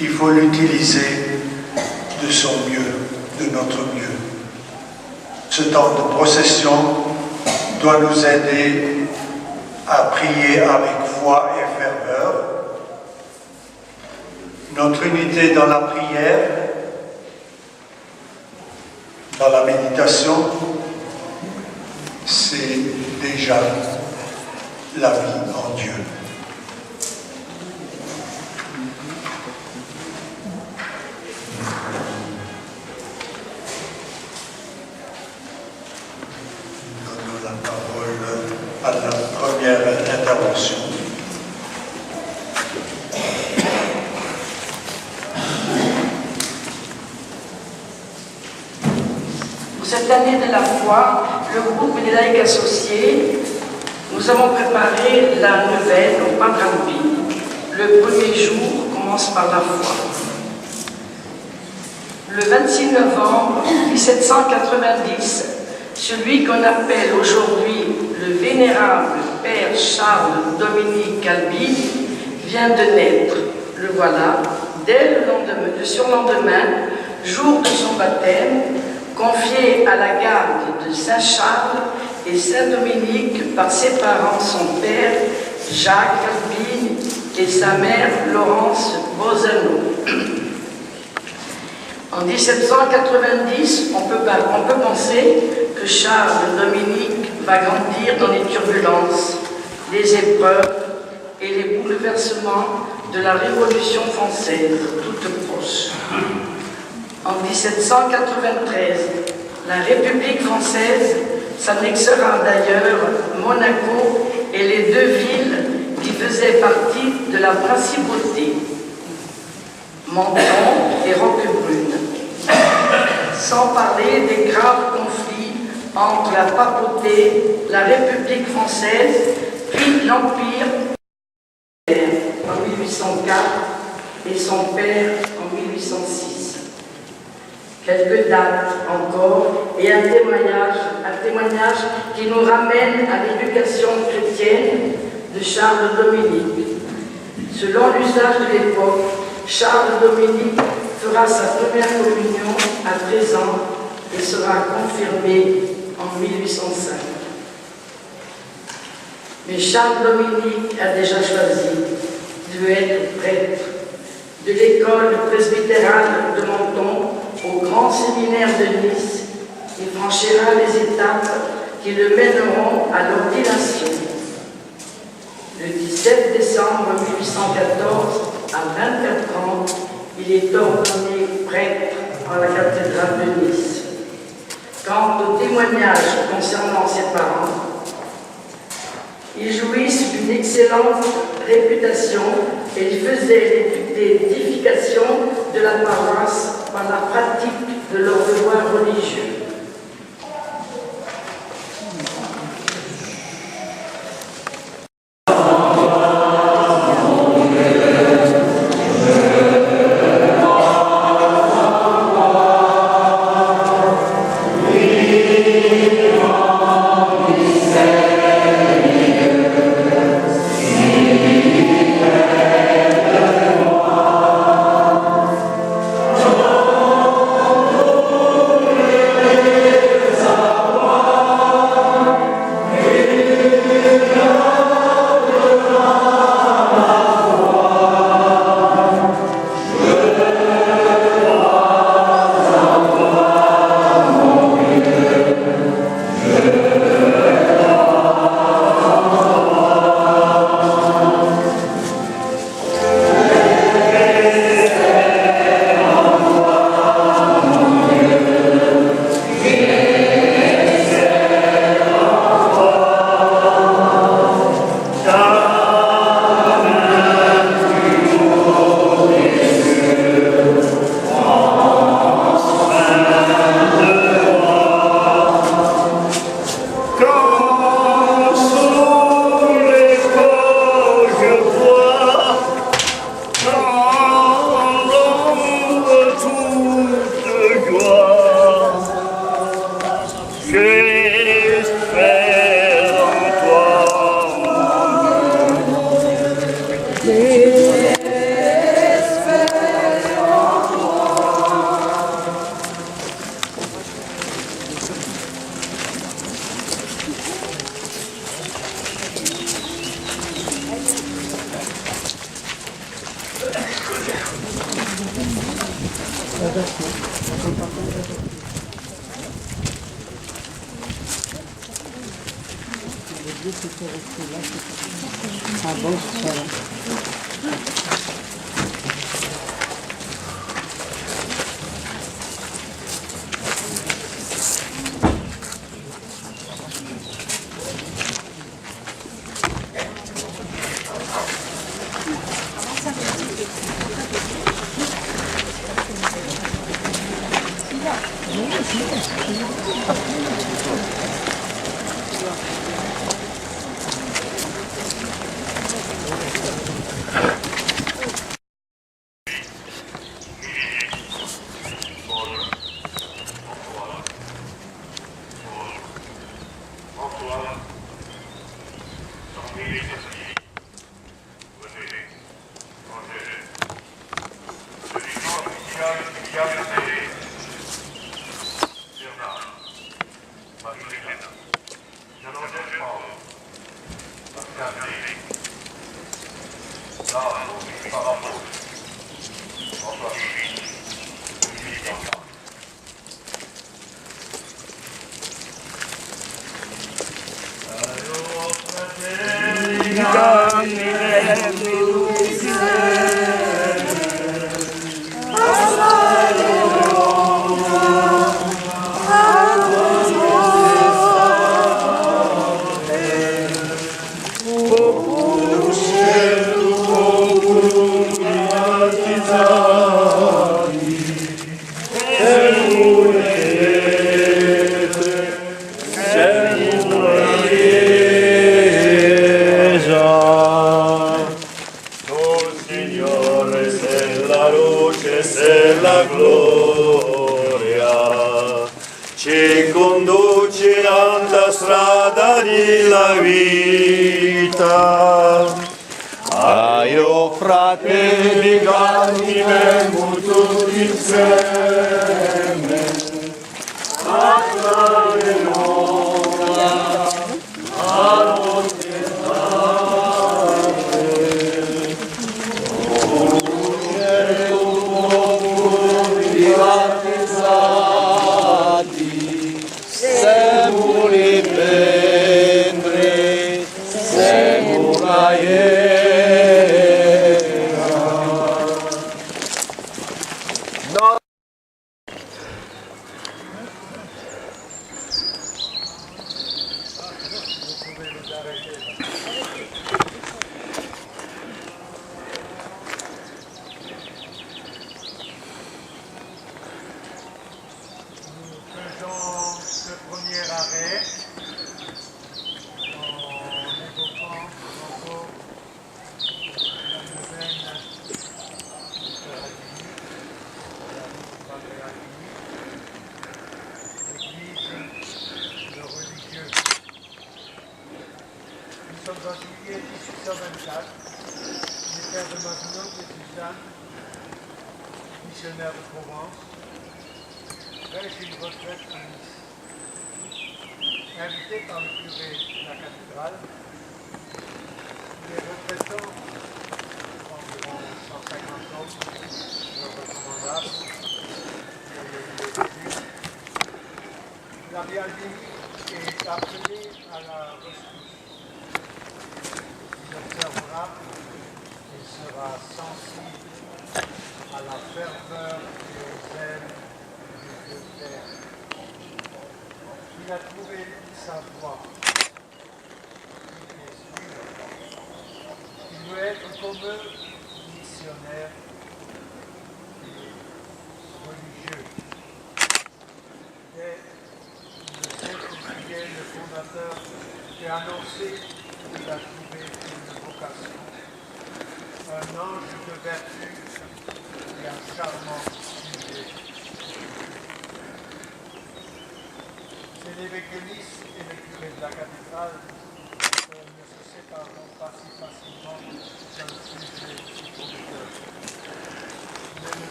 il faut l'utiliser de son mieux, de notre mieux. Ce temps de procession doit nous aider à prier avec foi et ferveur. Notre unité dans la prière, dans la méditation, c'est déjà la vie en Dieu. Donnons la parole à la première intervention. Pour cette année de la foi, le groupe des laïcs associés, nous avons préparé la neuvaine au Padrambi. Le premier jour commence par la foi. Le 26 novembre 1790, celui qu'on appelle aujourd'hui le vénérable Père Charles Dominique Albini vient de naître. Le voilà, dès le surlendemain, jour de son baptême, confié à la garde de Saint-Charles et Saint-Dominique par ses parents, son père Jacques Albini et sa mère Laurence Bozano. En 1790, on peut penser que Charles Dominique va grandir dans les turbulences, les épreuves et les bouleversements de la Révolution française, toute proche. En 1793, la République française s'annexera d'ailleurs Monaco et les deux villes qui faisaient partie de la principauté, Menton et Roquebrune. Sans parler des graves conflits entre la papauté, la République française, prit l'Empire en 1804 et son père en 1806. Quelques dates encore et un témoignage qui nous ramène à l'éducation chrétienne de Charles Dominique. Selon l'usage de l'époque, Charles Dominique fera sa première communion à 13 ans et sera confirmé en 1805. Mais Charles Dominique a déjà choisi de être prêtre. De l'école presbytérale de Menton au grand séminaire de Nice, il franchira les étapes qui le mèneront à l'ordination. Le 17 décembre 1814, à 24 ans, il est ordonné prêtre à la cathédrale de Nice. Quant au témoignage concernant ses parents, ils jouissent d'une excellente réputation et ils faisaient l'édification de la paroisse par la pratique de leurs devoirs religieux. Signore, sei la luce, sei la gloria, ci conduci alla strada della vita. Io fratelli camminiamo tutti insieme, alleluia,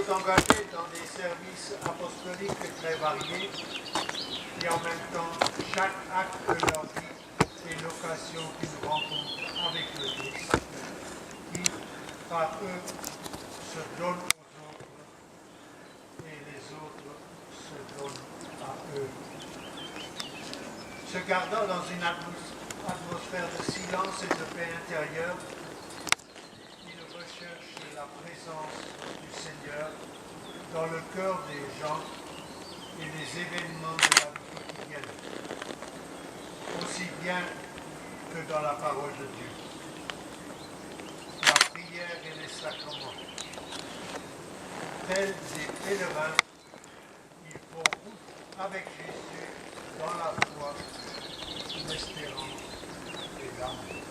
Engagés dans des services apostoliques très variés et en même temps, chaque acte de leur vie est l'occasion qu'ils rencontrent avec le Christ, qui, par eux, se donne aux autres et les autres se donnent à eux. Se gardant dans une atmosphère de silence et de paix intérieure, ils recherchent la présence du Seigneur dans le cœur des gens et les événements de la vie quotidienne, aussi bien que dans la parole de Dieu, la prière et les sacrements. Tels des pèlerins, avec Jésus dans la foi, l'espérance et l'amour.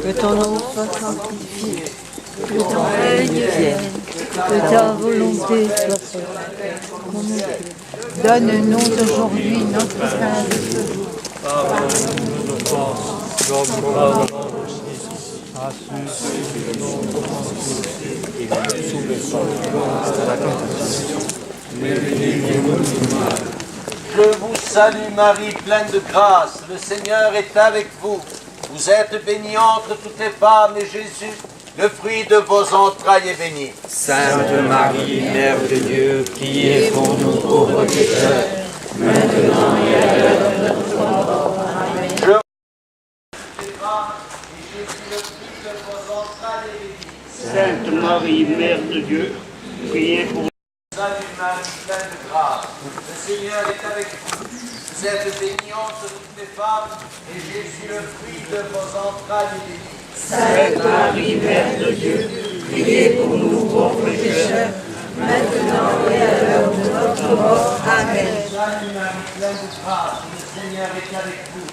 Que ton nom soit sanctifié, que ton règne vienne, que ta volonté soit faite. Donne-nous aujourd'hui notre pain de ce jour. Pardonne-nous nos offenses, comme nous pardonnons aussi à ceux qui nous ont offensés. Et ne nous soumets pas à la tentation, mais délivre-nous du mal. Je vous salue Marie, pleine de grâce, le Seigneur est avec vous. Vous êtes bénie entre toutes les femmes, et Jésus, le fruit de vos entrailles, est béni. Sainte Marie, Mère de Dieu, priez pour nous pauvres pécheurs, maintenant et à l'heure de notre mort. Amen. Sainte Marie, Mère de Dieu, priez pour nous. Salut Marie, pleine de grâce, le Seigneur est avec vous. Vous êtes bénie entre toutes les femmes, et Jésus, le fruit de vos entrailles, est béni. Sainte Marie, Mère de Dieu, priez pour nous pauvres pécheurs, maintenant et à l'heure de notre mort. Amen. Salut Marie, pleine de grâce, le Seigneur est avec vous.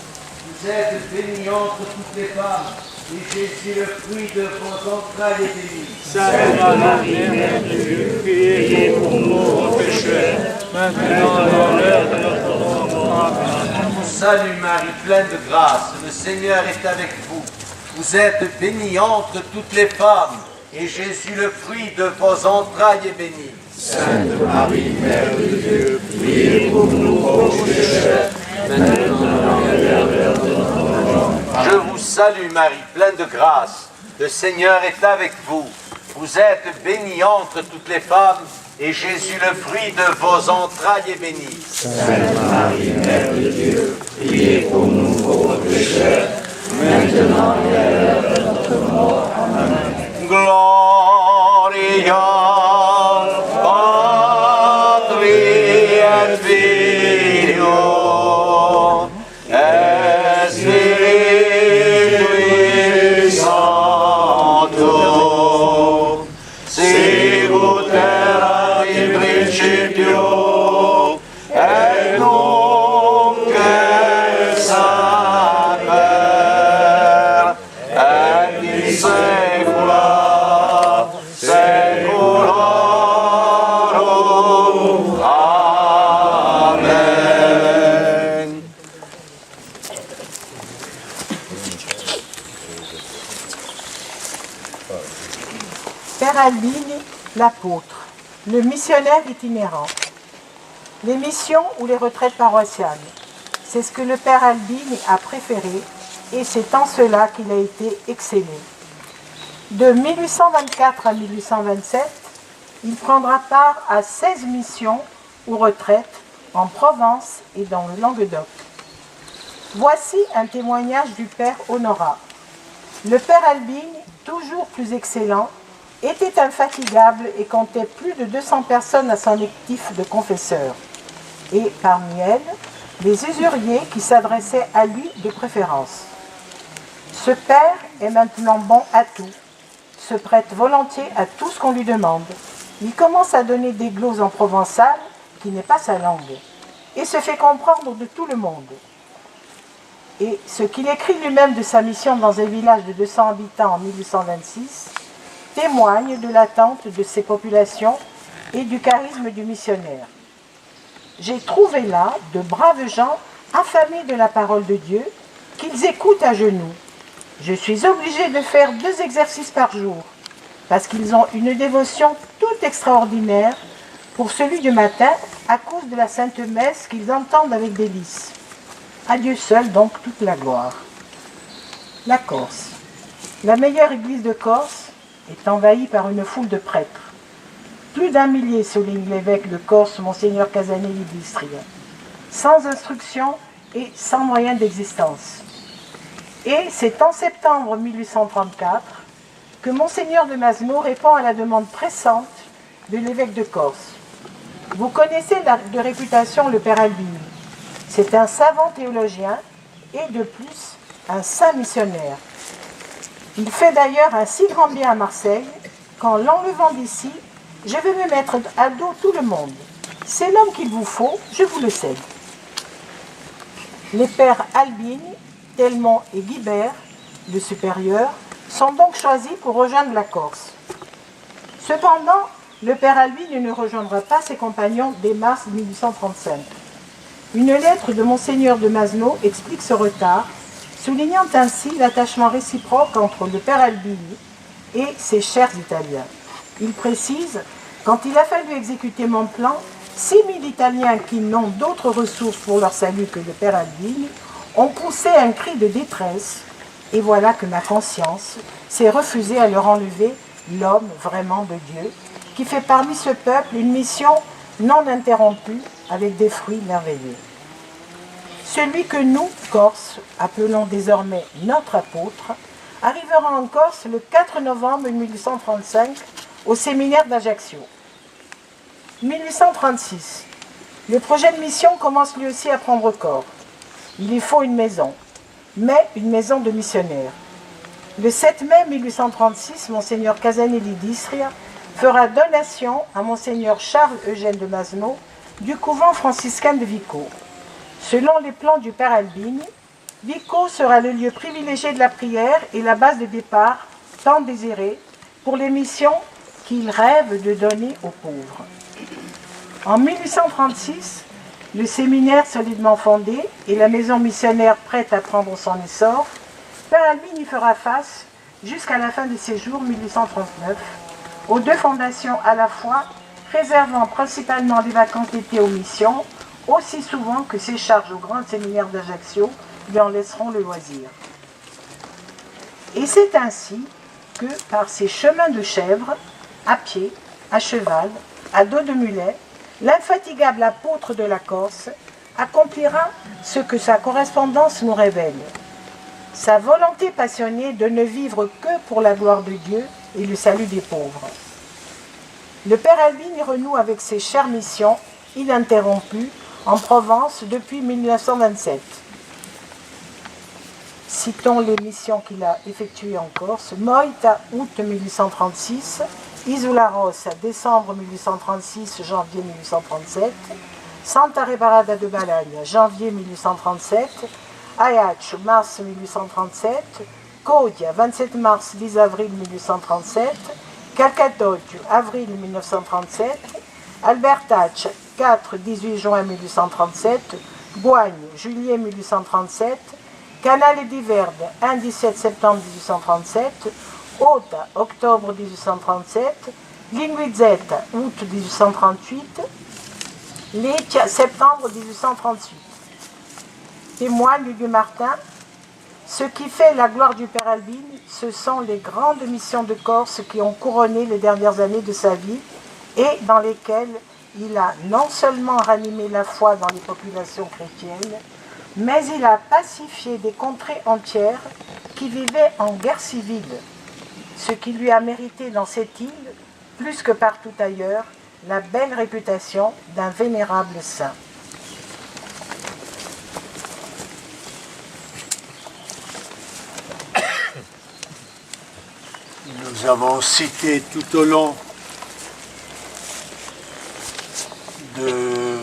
Vous êtes bénie entre toutes les femmes, et Jésus, le fruit de vos entrailles, est béni. Sainte Marie, Mère de Dieu, priez pour nous pauvres pécheurs, maintenant et à l'heure de notre mort. Amen. Salut Marie, pleine de grâce, le Seigneur est avec vous. Vous êtes bénie entre toutes les femmes, et Jésus, le fruit de vos entrailles, est béni. Sainte Marie, Mère de Dieu, priez pour nous pauvres pécheurs, maintenant et à l'heure de notre mort. Je vous salue Marie, pleine de grâce, le Seigneur est avec vous. Vous êtes bénie entre toutes les femmes, et Jésus, le fruit de vos entrailles, est béni. Sainte Marie, Mère de Dieu, priez pour nous pauvres pécheurs, maintenant et à l'heure de notre mort. Amen. Gloria Patri et Filio et Spiritui Sancto, sicut erat in principio et nunc et semper et in saecula saeculorum. Amen. Père Albine, l'apôtre, le missionnaire itinérant. Les missions ou les retraites paroissiales, c'est ce que le Père Albine a préféré et c'est en cela qu'il a été excellé. De 1824 à 1827, il prendra part à 16 missions ou retraites en Provence et dans le Languedoc. Voici un témoignage du Père Honorat. Le Père Albine, toujours plus excellent, était infatigable et comptait plus de 200 personnes à son actif de confesseurs. Et parmi elles, les usuriers qui s'adressaient à lui de préférence. Ce Père est maintenant bon à tout, se prête volontiers à tout ce qu'on lui demande. Il commence à donner des gloses en provençal, qui n'est pas sa langue, et se fait comprendre de tout le monde. Et ce qu'il écrit lui-même de sa mission dans un village de 200 habitants en 1826 témoigne de l'attente de ces populations et du charisme du missionnaire. J'ai trouvé là de braves gens affamés de la parole de Dieu, qu'ils écoutent à genoux. Je suis obligé de faire 2 exercices par jour, parce qu'ils ont une dévotion toute extraordinaire pour celui du matin, à cause de la Sainte Messe qu'ils entendent avec délice. À Dieu seul, donc, toute la gloire. La Corse. La meilleure église de Corse est envahie par une foule de prêtres. Plus d'1 millier, souligne l'évêque de Corse, Monseigneur Casanelli d'Istria, sans instruction et sans moyen d'existence. Et c'est en septembre 1834 que Monseigneur de Masneau répond à la demande pressante de l'évêque de Corse. Vous connaissez de réputation le Père Albini. C'est un savant théologien et de plus un saint missionnaire. Il fait d'ailleurs un si grand bien à Marseille qu'en l'enlevant d'ici, je vais me mettre à dos tout le monde. C'est l'homme qu'il vous faut, je vous le cède. Les pères Albini, Telmont et Guibert, le supérieur, sont donc choisis pour rejoindre la Corse. Cependant, le père Albini ne rejoindra pas ses compagnons dès mars 1835. Une lettre de Monseigneur de Masneau explique ce retard, soulignant ainsi l'attachement réciproque entre le père Albini et ses chers Italiens. Il précise, quand il a fallu exécuter mon plan, 6000 Italiens qui n'ont d'autres ressources pour leur salut que le père Albini ont poussé un cri de détresse, et voilà que ma conscience s'est refusée à leur enlever l'homme vraiment de Dieu, qui fait parmi ce peuple une mission non interrompue avec des fruits merveilleux. Celui que nous, Corses, appelons désormais notre apôtre, arrivera en Corse le 4 novembre 1835 au séminaire d'Ajaccio. 1836. Le projet de mission commence lui aussi à prendre corps. Il lui faut une maison, mais une maison de missionnaires. Le 7 mai 1836, Monseigneur Casanelli d'Istria fera donation à Monseigneur Charles-Eugène de Masneau du couvent franciscain de Vico. Selon les plans du père Albini, Vico sera le lieu privilégié de la prière et la base de départ tant désirée pour les missions qu'il rêve de donner aux pauvres. En 1836, le séminaire solidement fondé et la maison missionnaire prête à prendre son essor, père Albini fera face, jusqu'à la fin de ses jours 1839, aux 2 fondations à la fois, réservant principalement les vacances d'été aux missions, aussi souvent que ses charges au grand séminaire d'Ajaccio lui en laisseront le loisir. Et c'est ainsi que, par ses chemins de chèvre, à pied, à cheval, à dos de mulet, l'infatigable apôtre de la Corse accomplira ce que sa correspondance nous révèle. Sa volonté passionnée de ne vivre que pour la gloire de Dieu et le salut des pauvres. Le père Albini renoue avec ses chères missions ininterrompues en Provence depuis 1927. Citons les missions qu'il a effectuées en Corse. Moïta, août 1836, Isularos, décembre 1836, janvier 1837, Santa Reparada de Balagne, janvier 1837, Ajaccio, mars 1837, Codia, 27 mars 10 avril 1837, Calcatoccio, avril 1937, Albertaccia, 4-18 juin 1837, Boigne, juillet 1837, Canale di Verde, 1-17 septembre 1837, Ota, octobre 1837, Linguizzetta, août 1838, Leccia, septembre 1838. Témoigne Hugues Martin, ce qui fait la gloire du père Albini, ce sont les grandes missions de Corse qui ont couronné les dernières années de sa vie et dans lesquelles il a non seulement ranimé la foi dans les populations chrétiennes, mais il a pacifié des contrées entières qui vivaient en guerre civile, ce qui lui a mérité dans cette île, plus que partout ailleurs, la belle réputation d'un vénérable saint. nous avons cité tout au long de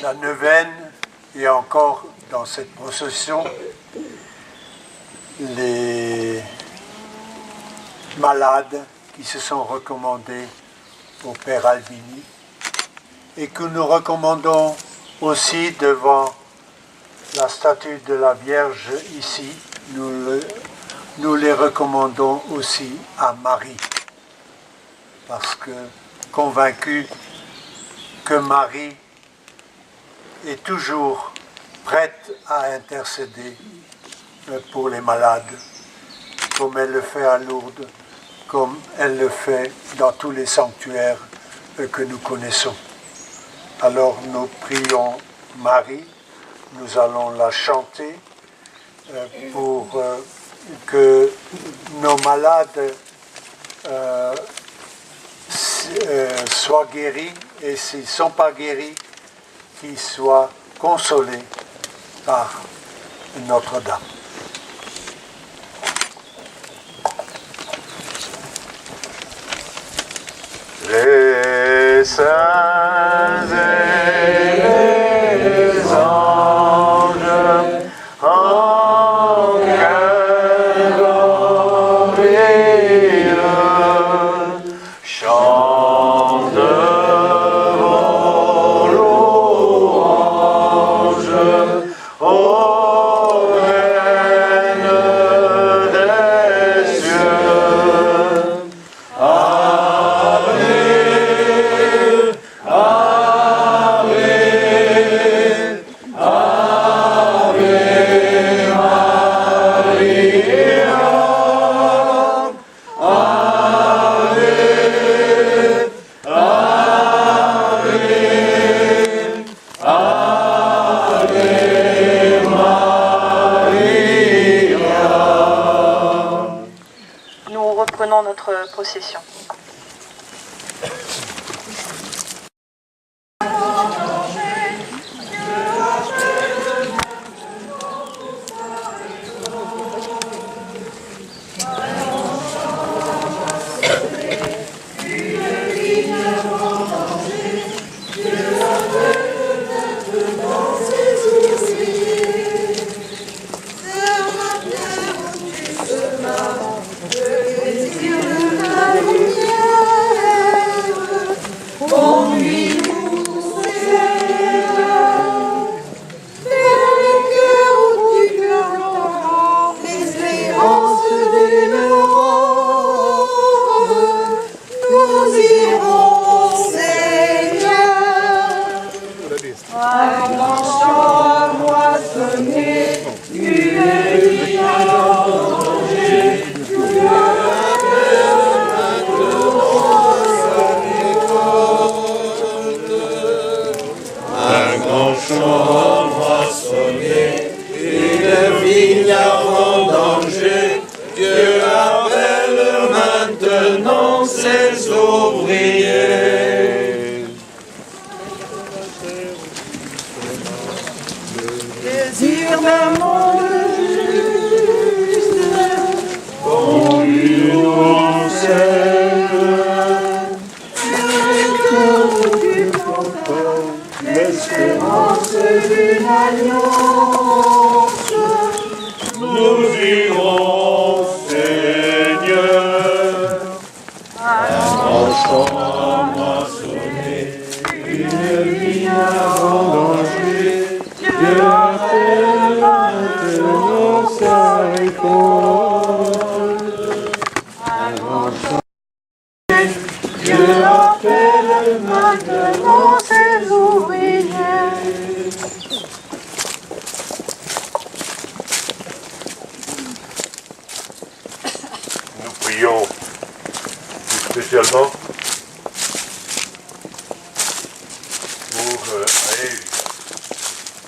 la neuvaine et encore dans cette procession les malades qui se sont recommandés au Père Albini et que nous recommandons aussi devant la statue de la Vierge ici. Nous les recommandons aussi à Marie parce que convaincus que Marie est toujours prête à intercéder pour les malades, comme elle le fait à Lourdes, comme elle le fait dans tous les sanctuaires que nous connaissons. Alors nous prions Marie, nous allons la chanter pour que nos malades soient guéris et s'ils ne sont pas guéris, qu'ils soient consolés par Notre-Dame. Les saints et les anges en chœur glorieux chantent vos louanges ô Reine des cieux. Nous reprenons notre procession. Désir d'un monde juste, conduis-nous, Seigneur, du propos, l'espérance d'une alliance. Nous irons, Seigneur, un champ moissonné, une vigne avant danger. Dieu appelle maintenant sa récolte. Un grand chantier. Dieu appelle maintenant ses ouvriers. Nous prions plus spécialement pour Aël,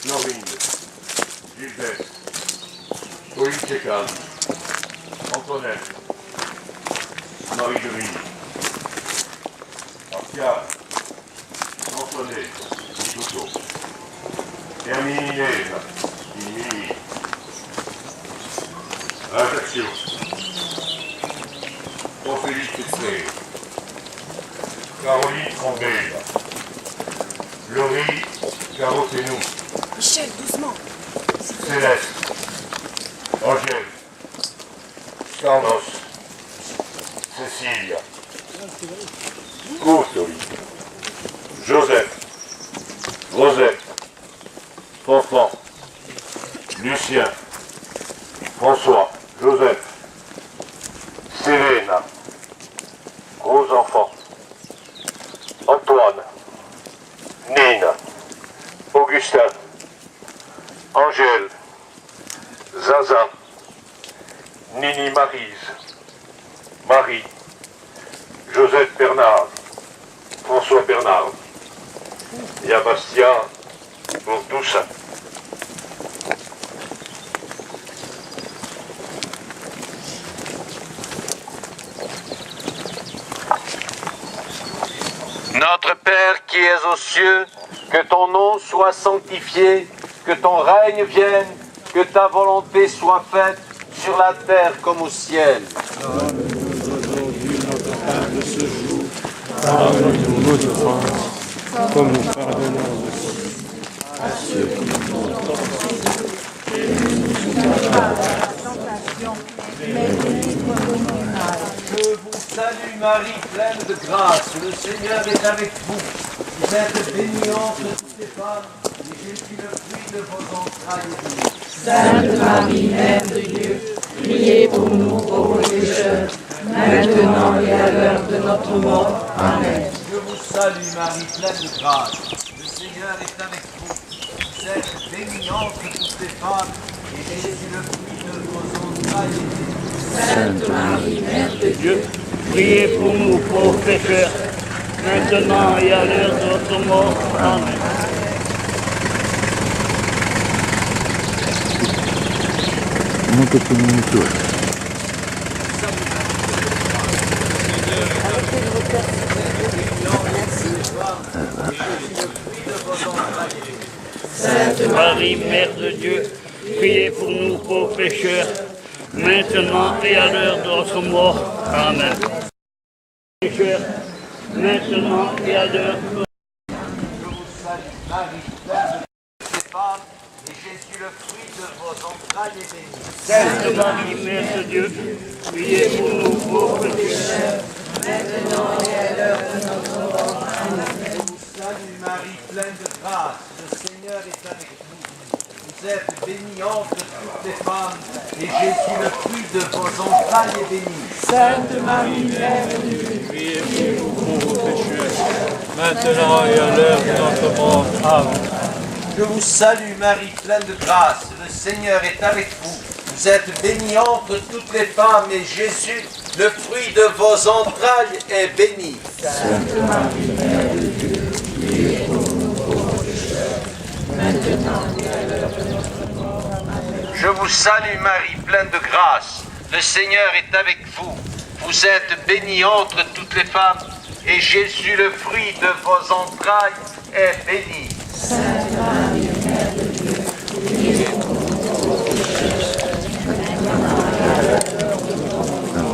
Norine, Gilbert, Pauline Tchékan, Antoinette, Marie de Ville, Pascal, Antoinette, Toto, Herminienne, Ajaccio, Schutzer, Caroline Trombert, Laurie Carotenou, Michel, doucement. Céleste, Angèle, Carlos, Cécilia, Courtois, Joseph, Rosette, Fanfan, Lucien, François, Joseph, Séléna, Gros Enfant, Antoine, Nina, Augustin, Angèle, Zaza, Nini Maryse, Marie, Joseph Bernard, François Bernard, et à Bastia pour tout ça. Notre Père qui es aux cieux, que ton nom soit sanctifié, que ton règne vienne, que ta volonté soit faite sur la terre comme au ciel. Donne-nous aujourd'hui notre pain de ce jour. Pardonne-nous nos offenses, comme nous pardonnons aussi à ceux qui nous ont offensés. Et ne nous soumets pas à la tentation, mais délivre-nous du mal. Je vous salue Marie, pleine de grâce, le Seigneur est avec vous. Vous êtes bénie entre toutes les femmes, et Jésus, le fruit de vos entrailles, est béni. Sainte Marie, Mère de Dieu, priez pour nous pauvres pécheurs, maintenant et à l'heure de notre mort. Amen. Je vous salue Marie, pleine de grâce, le Seigneur est avec vous. Vous êtes bénie entre toutes les femmes, et Jésus, le fruit de vos entrailles, est béni. Sainte Marie, Mère de Dieu, Priez pour nous pauvres pécheurs, maintenant et à l'heure de notre mort. Amen. Sainte Marie, Mère de Dieu, priez pour nous pauvres pécheurs, maintenant et à l'heure de notre mort. Amen. Pécheurs, maintenant et à l'heure de notre mort. Je vous salue Marie, pleine de toutes les femmes, et Jésus, le fruit de vos entrailles, est béni. Sainte Marie, Mère de Dieu, priez pour nous pauvres pécheurs, maintenant et à l'heure de notre mort. Amen. Je vous salue Marie, pleine de grâce, le Seigneur est avec vous. Vous êtes bénie entre toutes les femmes, et Jésus, le fruit de vos entrailles, est béni. Sainte Marie, Mère de Dieu, Priez pour nous pauvres pécheurs, maintenant et à l'heure de notre mort. Amen. Je vous salue Marie, pleine de grâce, le Seigneur est avec vous. Vous êtes bénie entre toutes les femmes, et Jésus, le fruit de vos entrailles, est béni. Sainte Marie, Mère de Dieu, priez pour nous pauvres pécheurs, maintenant et à l'heure de notre mort. Amen. Je vous salue Marie, pleine de grâce, le Seigneur est avec vous. Vous êtes bénie entre toutes les femmes, et Jésus, le fruit de vos entrailles, est béni. Sainte Marie, Mère de Dieu, priez pour nous pauvres pécheurs, maintenant et à l'heure de notre mort.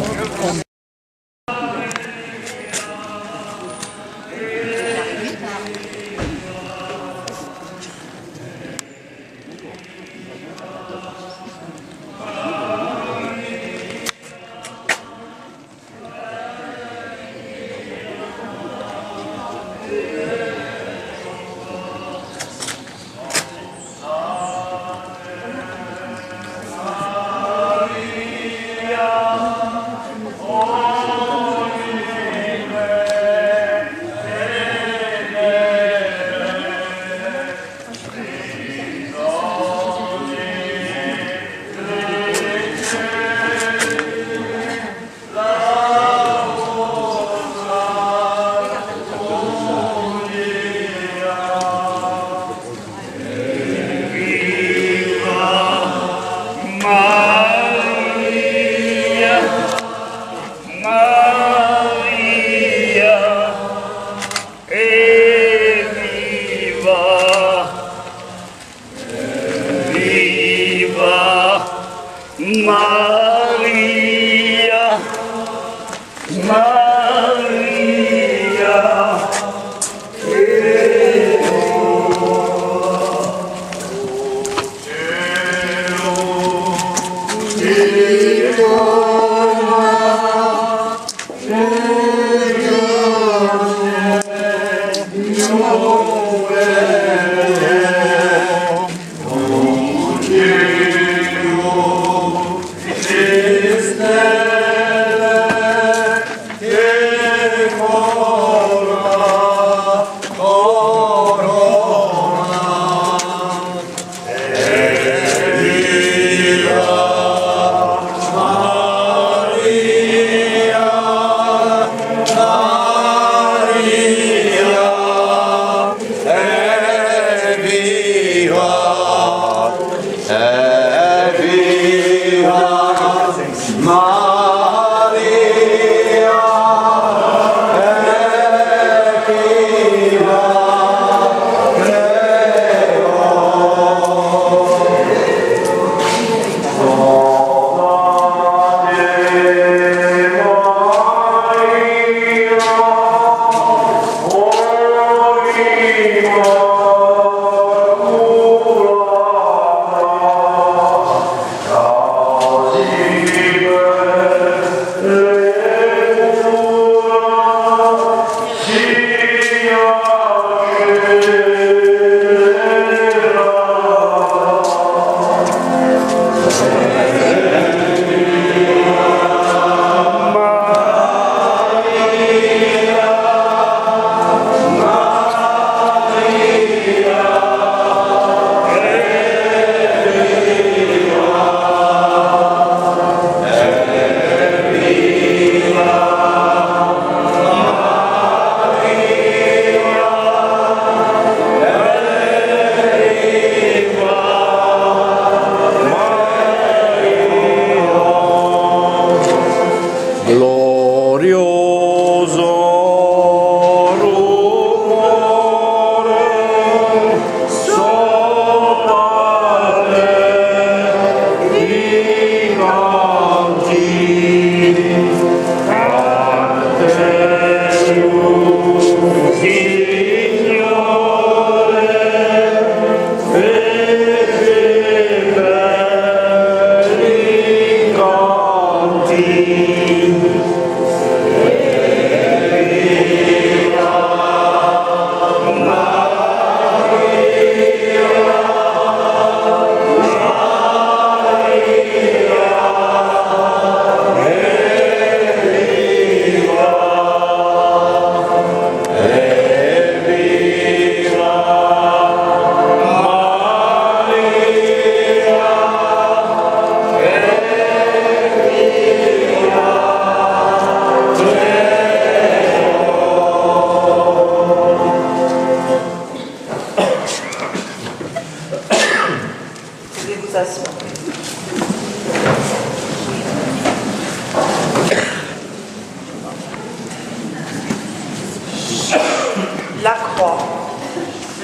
La croix.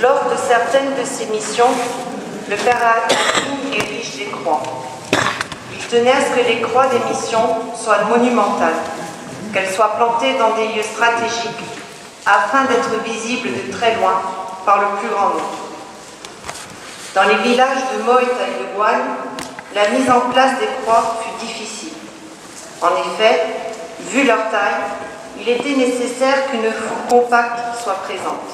Lors de certaines de ses missions, le Père Albini érige des croix. Il tenait à ce que les croix des missions soient monumentales, qu'elles soient plantées dans des lieux stratégiques afin d'être visibles de très loin par le plus grand nombre. Dans les villages de Moïta et de Gouagne, la mise en place des croix fut difficile. En effet, vu leur taille, il était nécessaire qu'une foule compacte soit présente.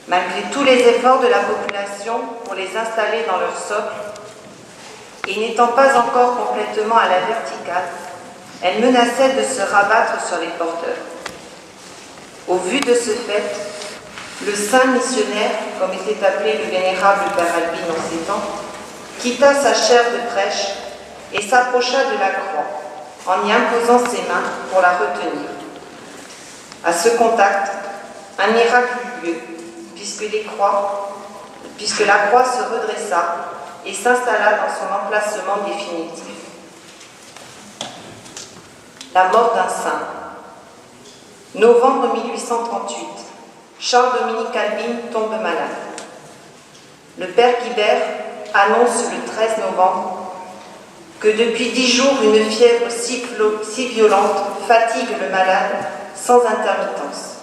Malgré tous les efforts de la population pour les installer dans leur socle, et n'étant pas encore complètement à la verticale, elles menaçaient de se rabattre sur les porteurs. Au vu de ce fait, le saint missionnaire, comme était appelé le vénérable Père Albin en ces temps, quitta sa chaire de prêche et s'approcha de la croix, en y imposant ses mains pour la retenir. À ce contact, un miracle eut lieu, puisque la croix se redressa et s'installa dans son emplacement définitif. La mort d'un saint. Novembre 1838, Charles-Dominique Albin tombe malade. Le Père Guibert annonce le 13 novembre que depuis 10 jours, une fièvre si violente fatigue le malade sans intermittence.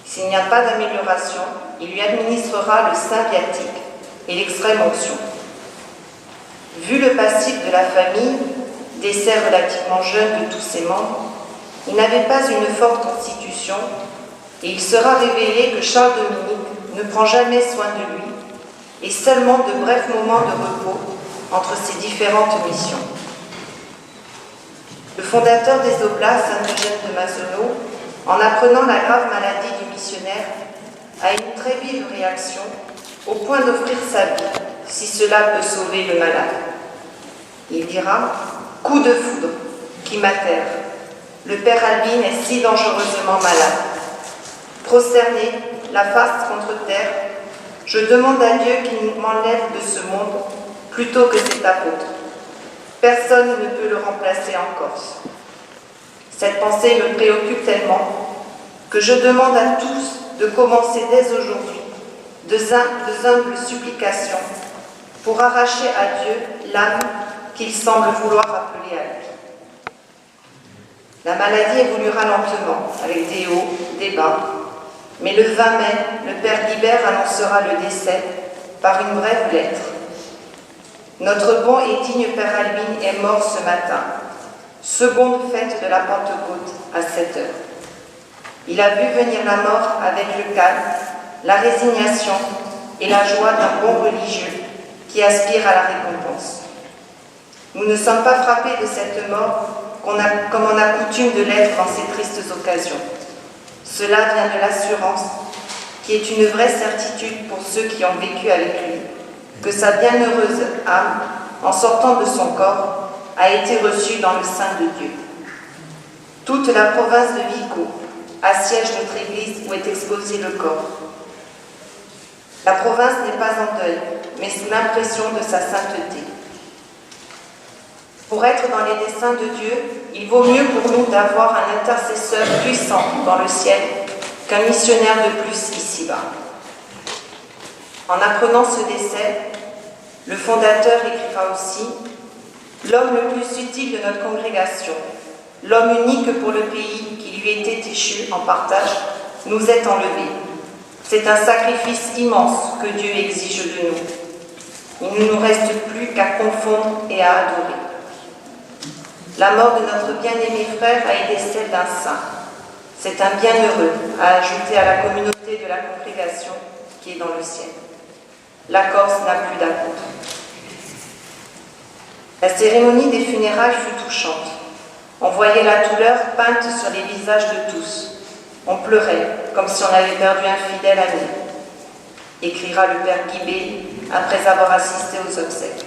S'il n'y a pas d'amélioration, il lui administrera le saint viatique et l'extrême onction. Vu le passif de la famille, décès relativement jeune de tous ses membres, il n'avait pas une forte constitution et il sera révélé que Charles Dominique ne prend jamais soin de lui et seulement de brefs moments de repos entre ses différentes missions. Le fondateur des Oblats, Saint-Eugène de Mazenod, en apprenant la grave maladie du missionnaire, a une très vive réaction au point d'offrir sa vie si cela peut sauver le malade. Il dira « Coup de foudre qui m'atterre. Le père Albin est si dangereusement malade. Prosterné, la face contre terre, je demande à Dieu qu'il m'enlève de ce monde plutôt que cet apôtre. Personne ne peut le remplacer en Corse. Cette pensée me préoccupe tellement que je demande à tous de commencer dès aujourd'hui de humbles supplications pour arracher à Dieu l'âme qu'il semble vouloir appeler à lui. La maladie évoluera lentement, avec des hauts, des bas, mais le 20 mai, le père Guibert annoncera le décès par une brève lettre. Notre bon et digne père Albin est mort ce matin, seconde fête de la Pentecôte à 7 heures. Il a vu venir la mort avec le calme, la résignation et la joie d'un bon religieux qui aspire à la récompense. Nous ne sommes pas frappés de cette mort comme on a coutume de l'être dans ces tristes occasions. Cela vient de l'assurance, qui est une vraie certitude pour ceux qui ont vécu avec lui, que sa bienheureuse âme, en sortant de son corps, a été reçue dans le sein de Dieu. Toute la province de Vico assiège notre église où est exposé le corps. La province n'est pas en deuil, mais sous l'impression de sa sainteté. Pour être dans les desseins de Dieu, il vaut mieux pour nous d'avoir un intercesseur puissant dans le ciel qu'un missionnaire de plus ici-bas. En apprenant ce décès, le fondateur écrira aussi « L'homme le plus utile de notre congrégation, l'homme unique pour le pays qui lui était échu en partage, nous est enlevé. C'est un sacrifice immense que Dieu exige de nous. Il ne nous reste plus qu'à confondre et à adorer. La mort de notre bien-aimé frère a été celle d'un saint. C'est un bienheureux à ajouter à la communauté de la congrégation qui est dans le ciel. La Corse n'a plus d'apôtre. » La cérémonie des funérailles fut touchante. On voyait la douleur peinte sur les visages de tous. On pleurait comme si on avait perdu un fidèle ami, écrira le père Guibé après avoir assisté aux obsèques.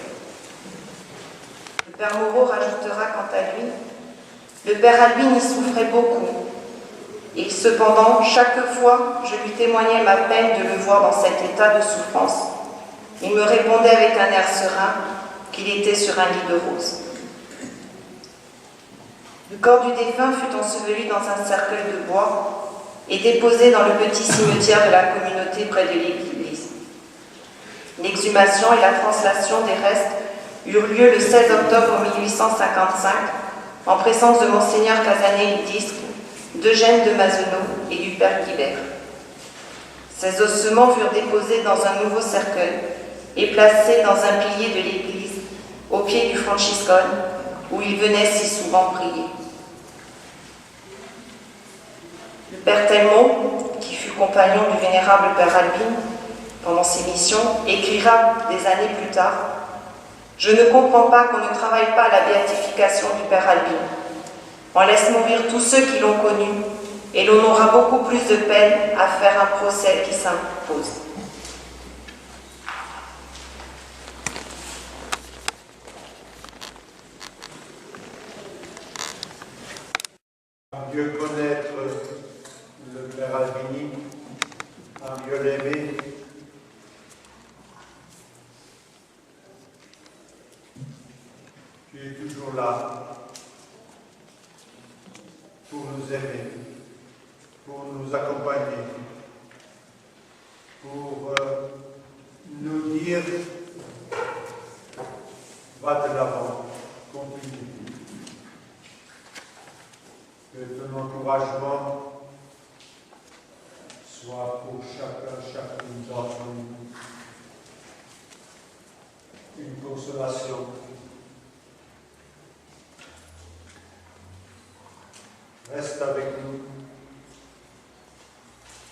Le père Moreau rajoutera quant à lui « Le père Albin y souffrait beaucoup. Et cependant, chaque fois, je lui témoignais ma peine de le voir dans cet état de souffrance. Il me répondait avec un air serein qu'il était sur un lit de rose. » Le corps du défunt fut enseveli dans un cercueil de bois et déposé dans le petit cimetière de la communauté près de l'église. L'exhumation et la translation des restes eurent lieu le 16 octobre 1855 en présence de Monseigneur Casanet-Lidistre, d'Eugène de Mazenod et du père Guibert. Ces ossements furent déposés dans un nouveau cercueil et placés dans un pilier de l'église, au pied du Franciscone, où il venait si souvent prier. Le père Telmont, qui fut compagnon du vénérable père Albin pendant ses missions, écrira des années plus tard « Je ne comprends pas qu'on ne travaille pas à la béatification du père Albin. On laisse mourir tous ceux qui l'ont connu et l'on aura beaucoup plus de peine à faire un procès qui s'impose. » À mieux connaître le père Albini, à mieux l'aimer, tu es toujours là pour nous aimer, pour nous accompagner, pour nous dire va de l'avant, Que ton encouragement soit pour chacune d'entre nous une consolation. Reste avec nous,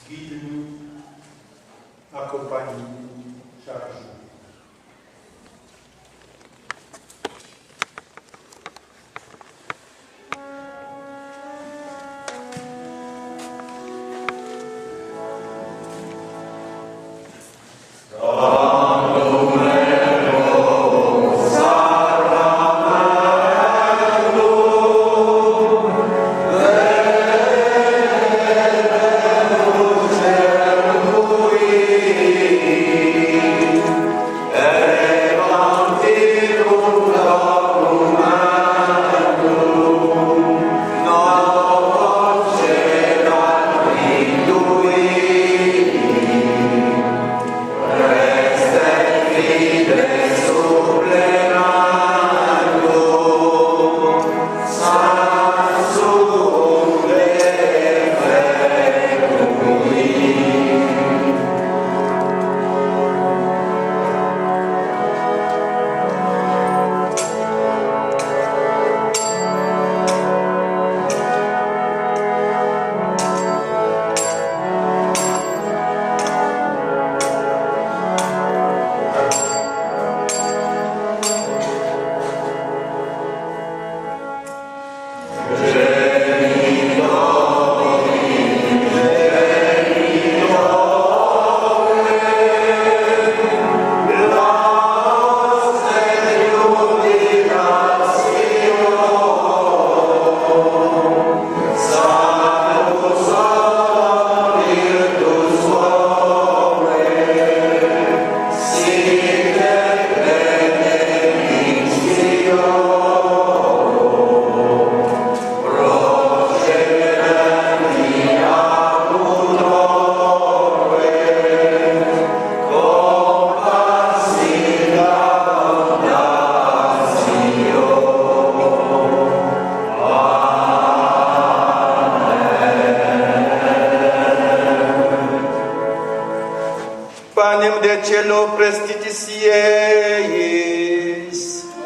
guide-nous, accompagne-nous chaque jour. Panem de cielo prestitieis.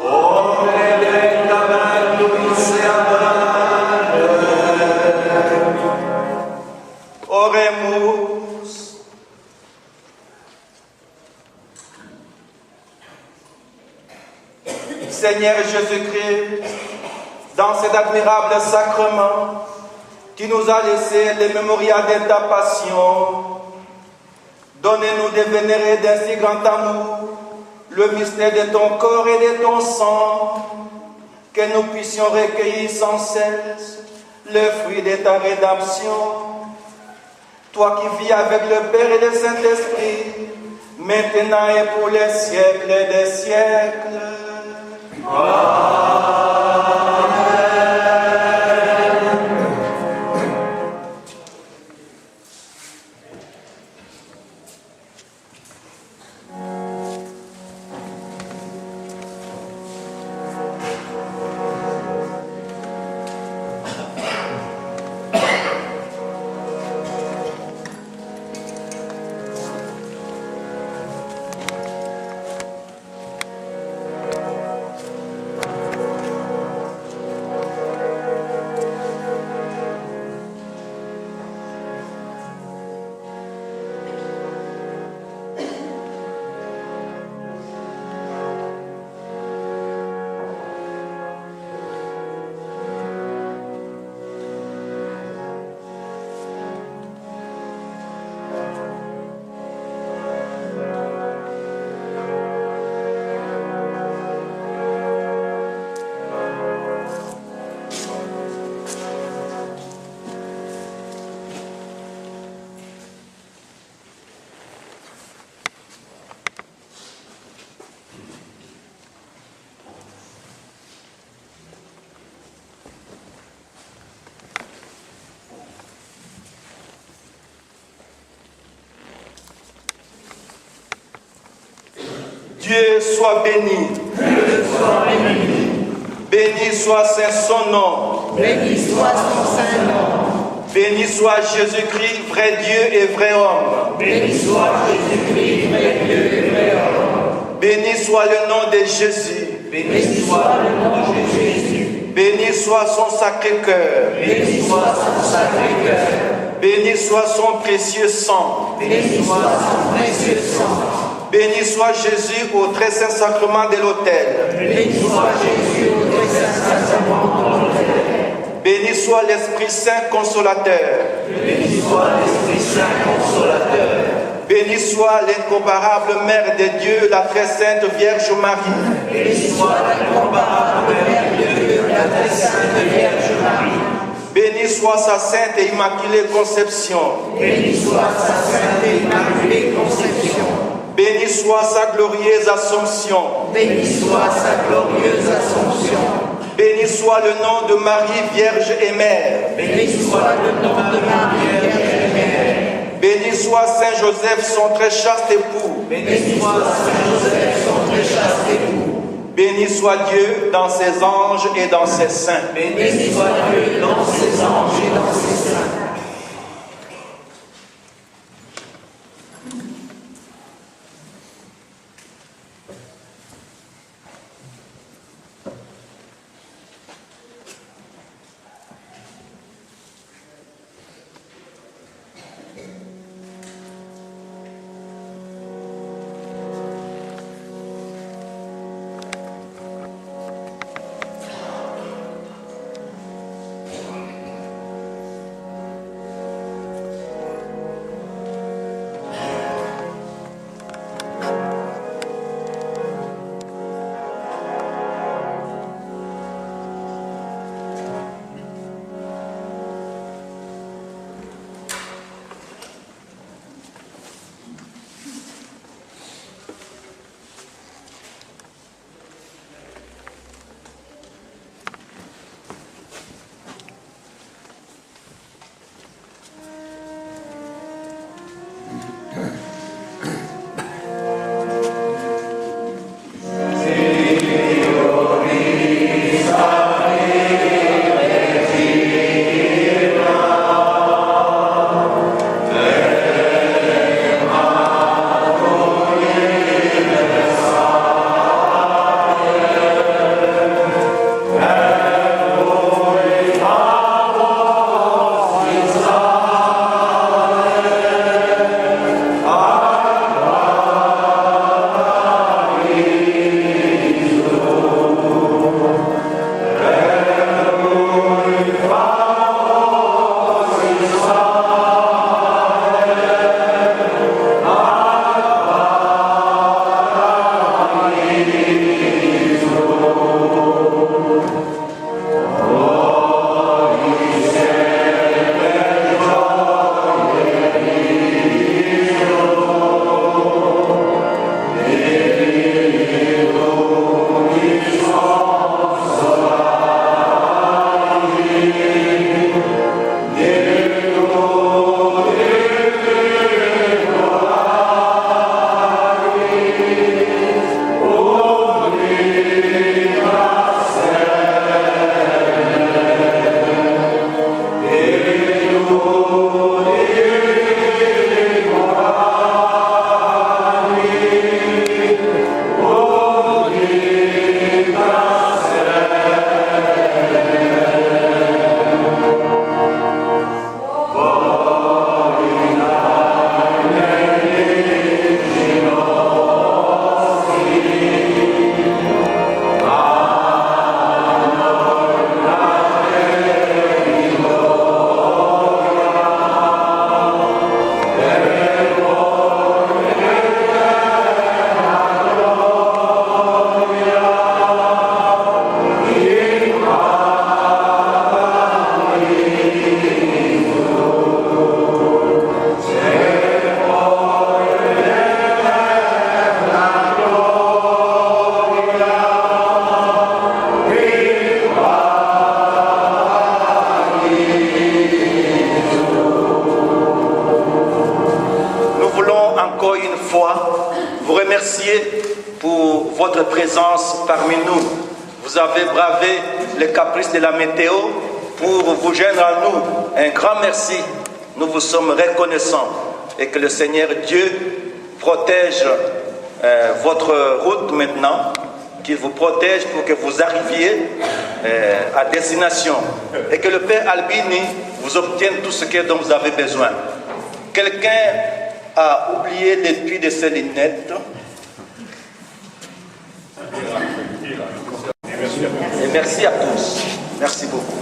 Ore declamantum seamate. Oremus. Seigneur Jésus-Christ, dans cet admirable sacrement, tu nous as laissé les mémorials de ta passion. Donnez-nous de vénérer d'un si grand amour le mystère de ton corps et de ton sang, que nous puissions recueillir sans cesse le fruit de ta rédemption. Toi qui vis avec le Père et le Saint-Esprit, maintenant et pour les siècles des siècles. Amen. Dieu soit béni. Béni soit son nom. Béni soit son saint nom. Béni soit Jésus-Christ, vrai Dieu et vrai homme. Béni soit Jésus-Christ, vrai Dieu et vrai homme. Béni soit le nom de Jésus. Béni soit le nom de Jésus. Béni soit son sacré-cœur. Béni soit son sacré-cœur. Béni soit son précieux sang. Béni soit son précieux sang. Béni soit Jésus au très saint sacrement de l'autel. Béni soit Jésus au très saint sacrement de l'autel. Béni soit l'Esprit Saint consolateur. Béni soit l'Esprit Saint consolateur. Béni soit l'incomparable Mère de Dieu, la très sainte Vierge Marie. Béni soit l'incomparable Mère de Dieu, la très sainte Vierge Marie. Béni soit sa sainte et immaculée conception. Béni soit sa sainte et immaculée conception. Béni soit sa glorieuse Assomption. Béni soit sa glorieuse Assomption. Béni soit le nom de Marie, Vierge et Mère. Béni soit le nom de Marie, Vierge et Mère. Béni soit Saint Joseph, son très chaste époux. Béni soit Saint Joseph, son très chaste époux. Béni soit Dieu dans ses anges et dans ses saints. Béni soit Dieu dans ses anges et dans ses saints. vous remercier pour votre présence parmi nous. Vous avez bravé les caprices de la météo pour vous joindre à nous. Un grand merci. Nous vous sommes reconnaissants et que le Seigneur Dieu protège votre route maintenant, qu'il vous protège pour que vous arriviez à destination et que le Père Albini vous obtienne tout ce dont vous avez besoin. Quelqu'un a oublié l'étui de ses lunettes. Et merci à tous. Merci beaucoup.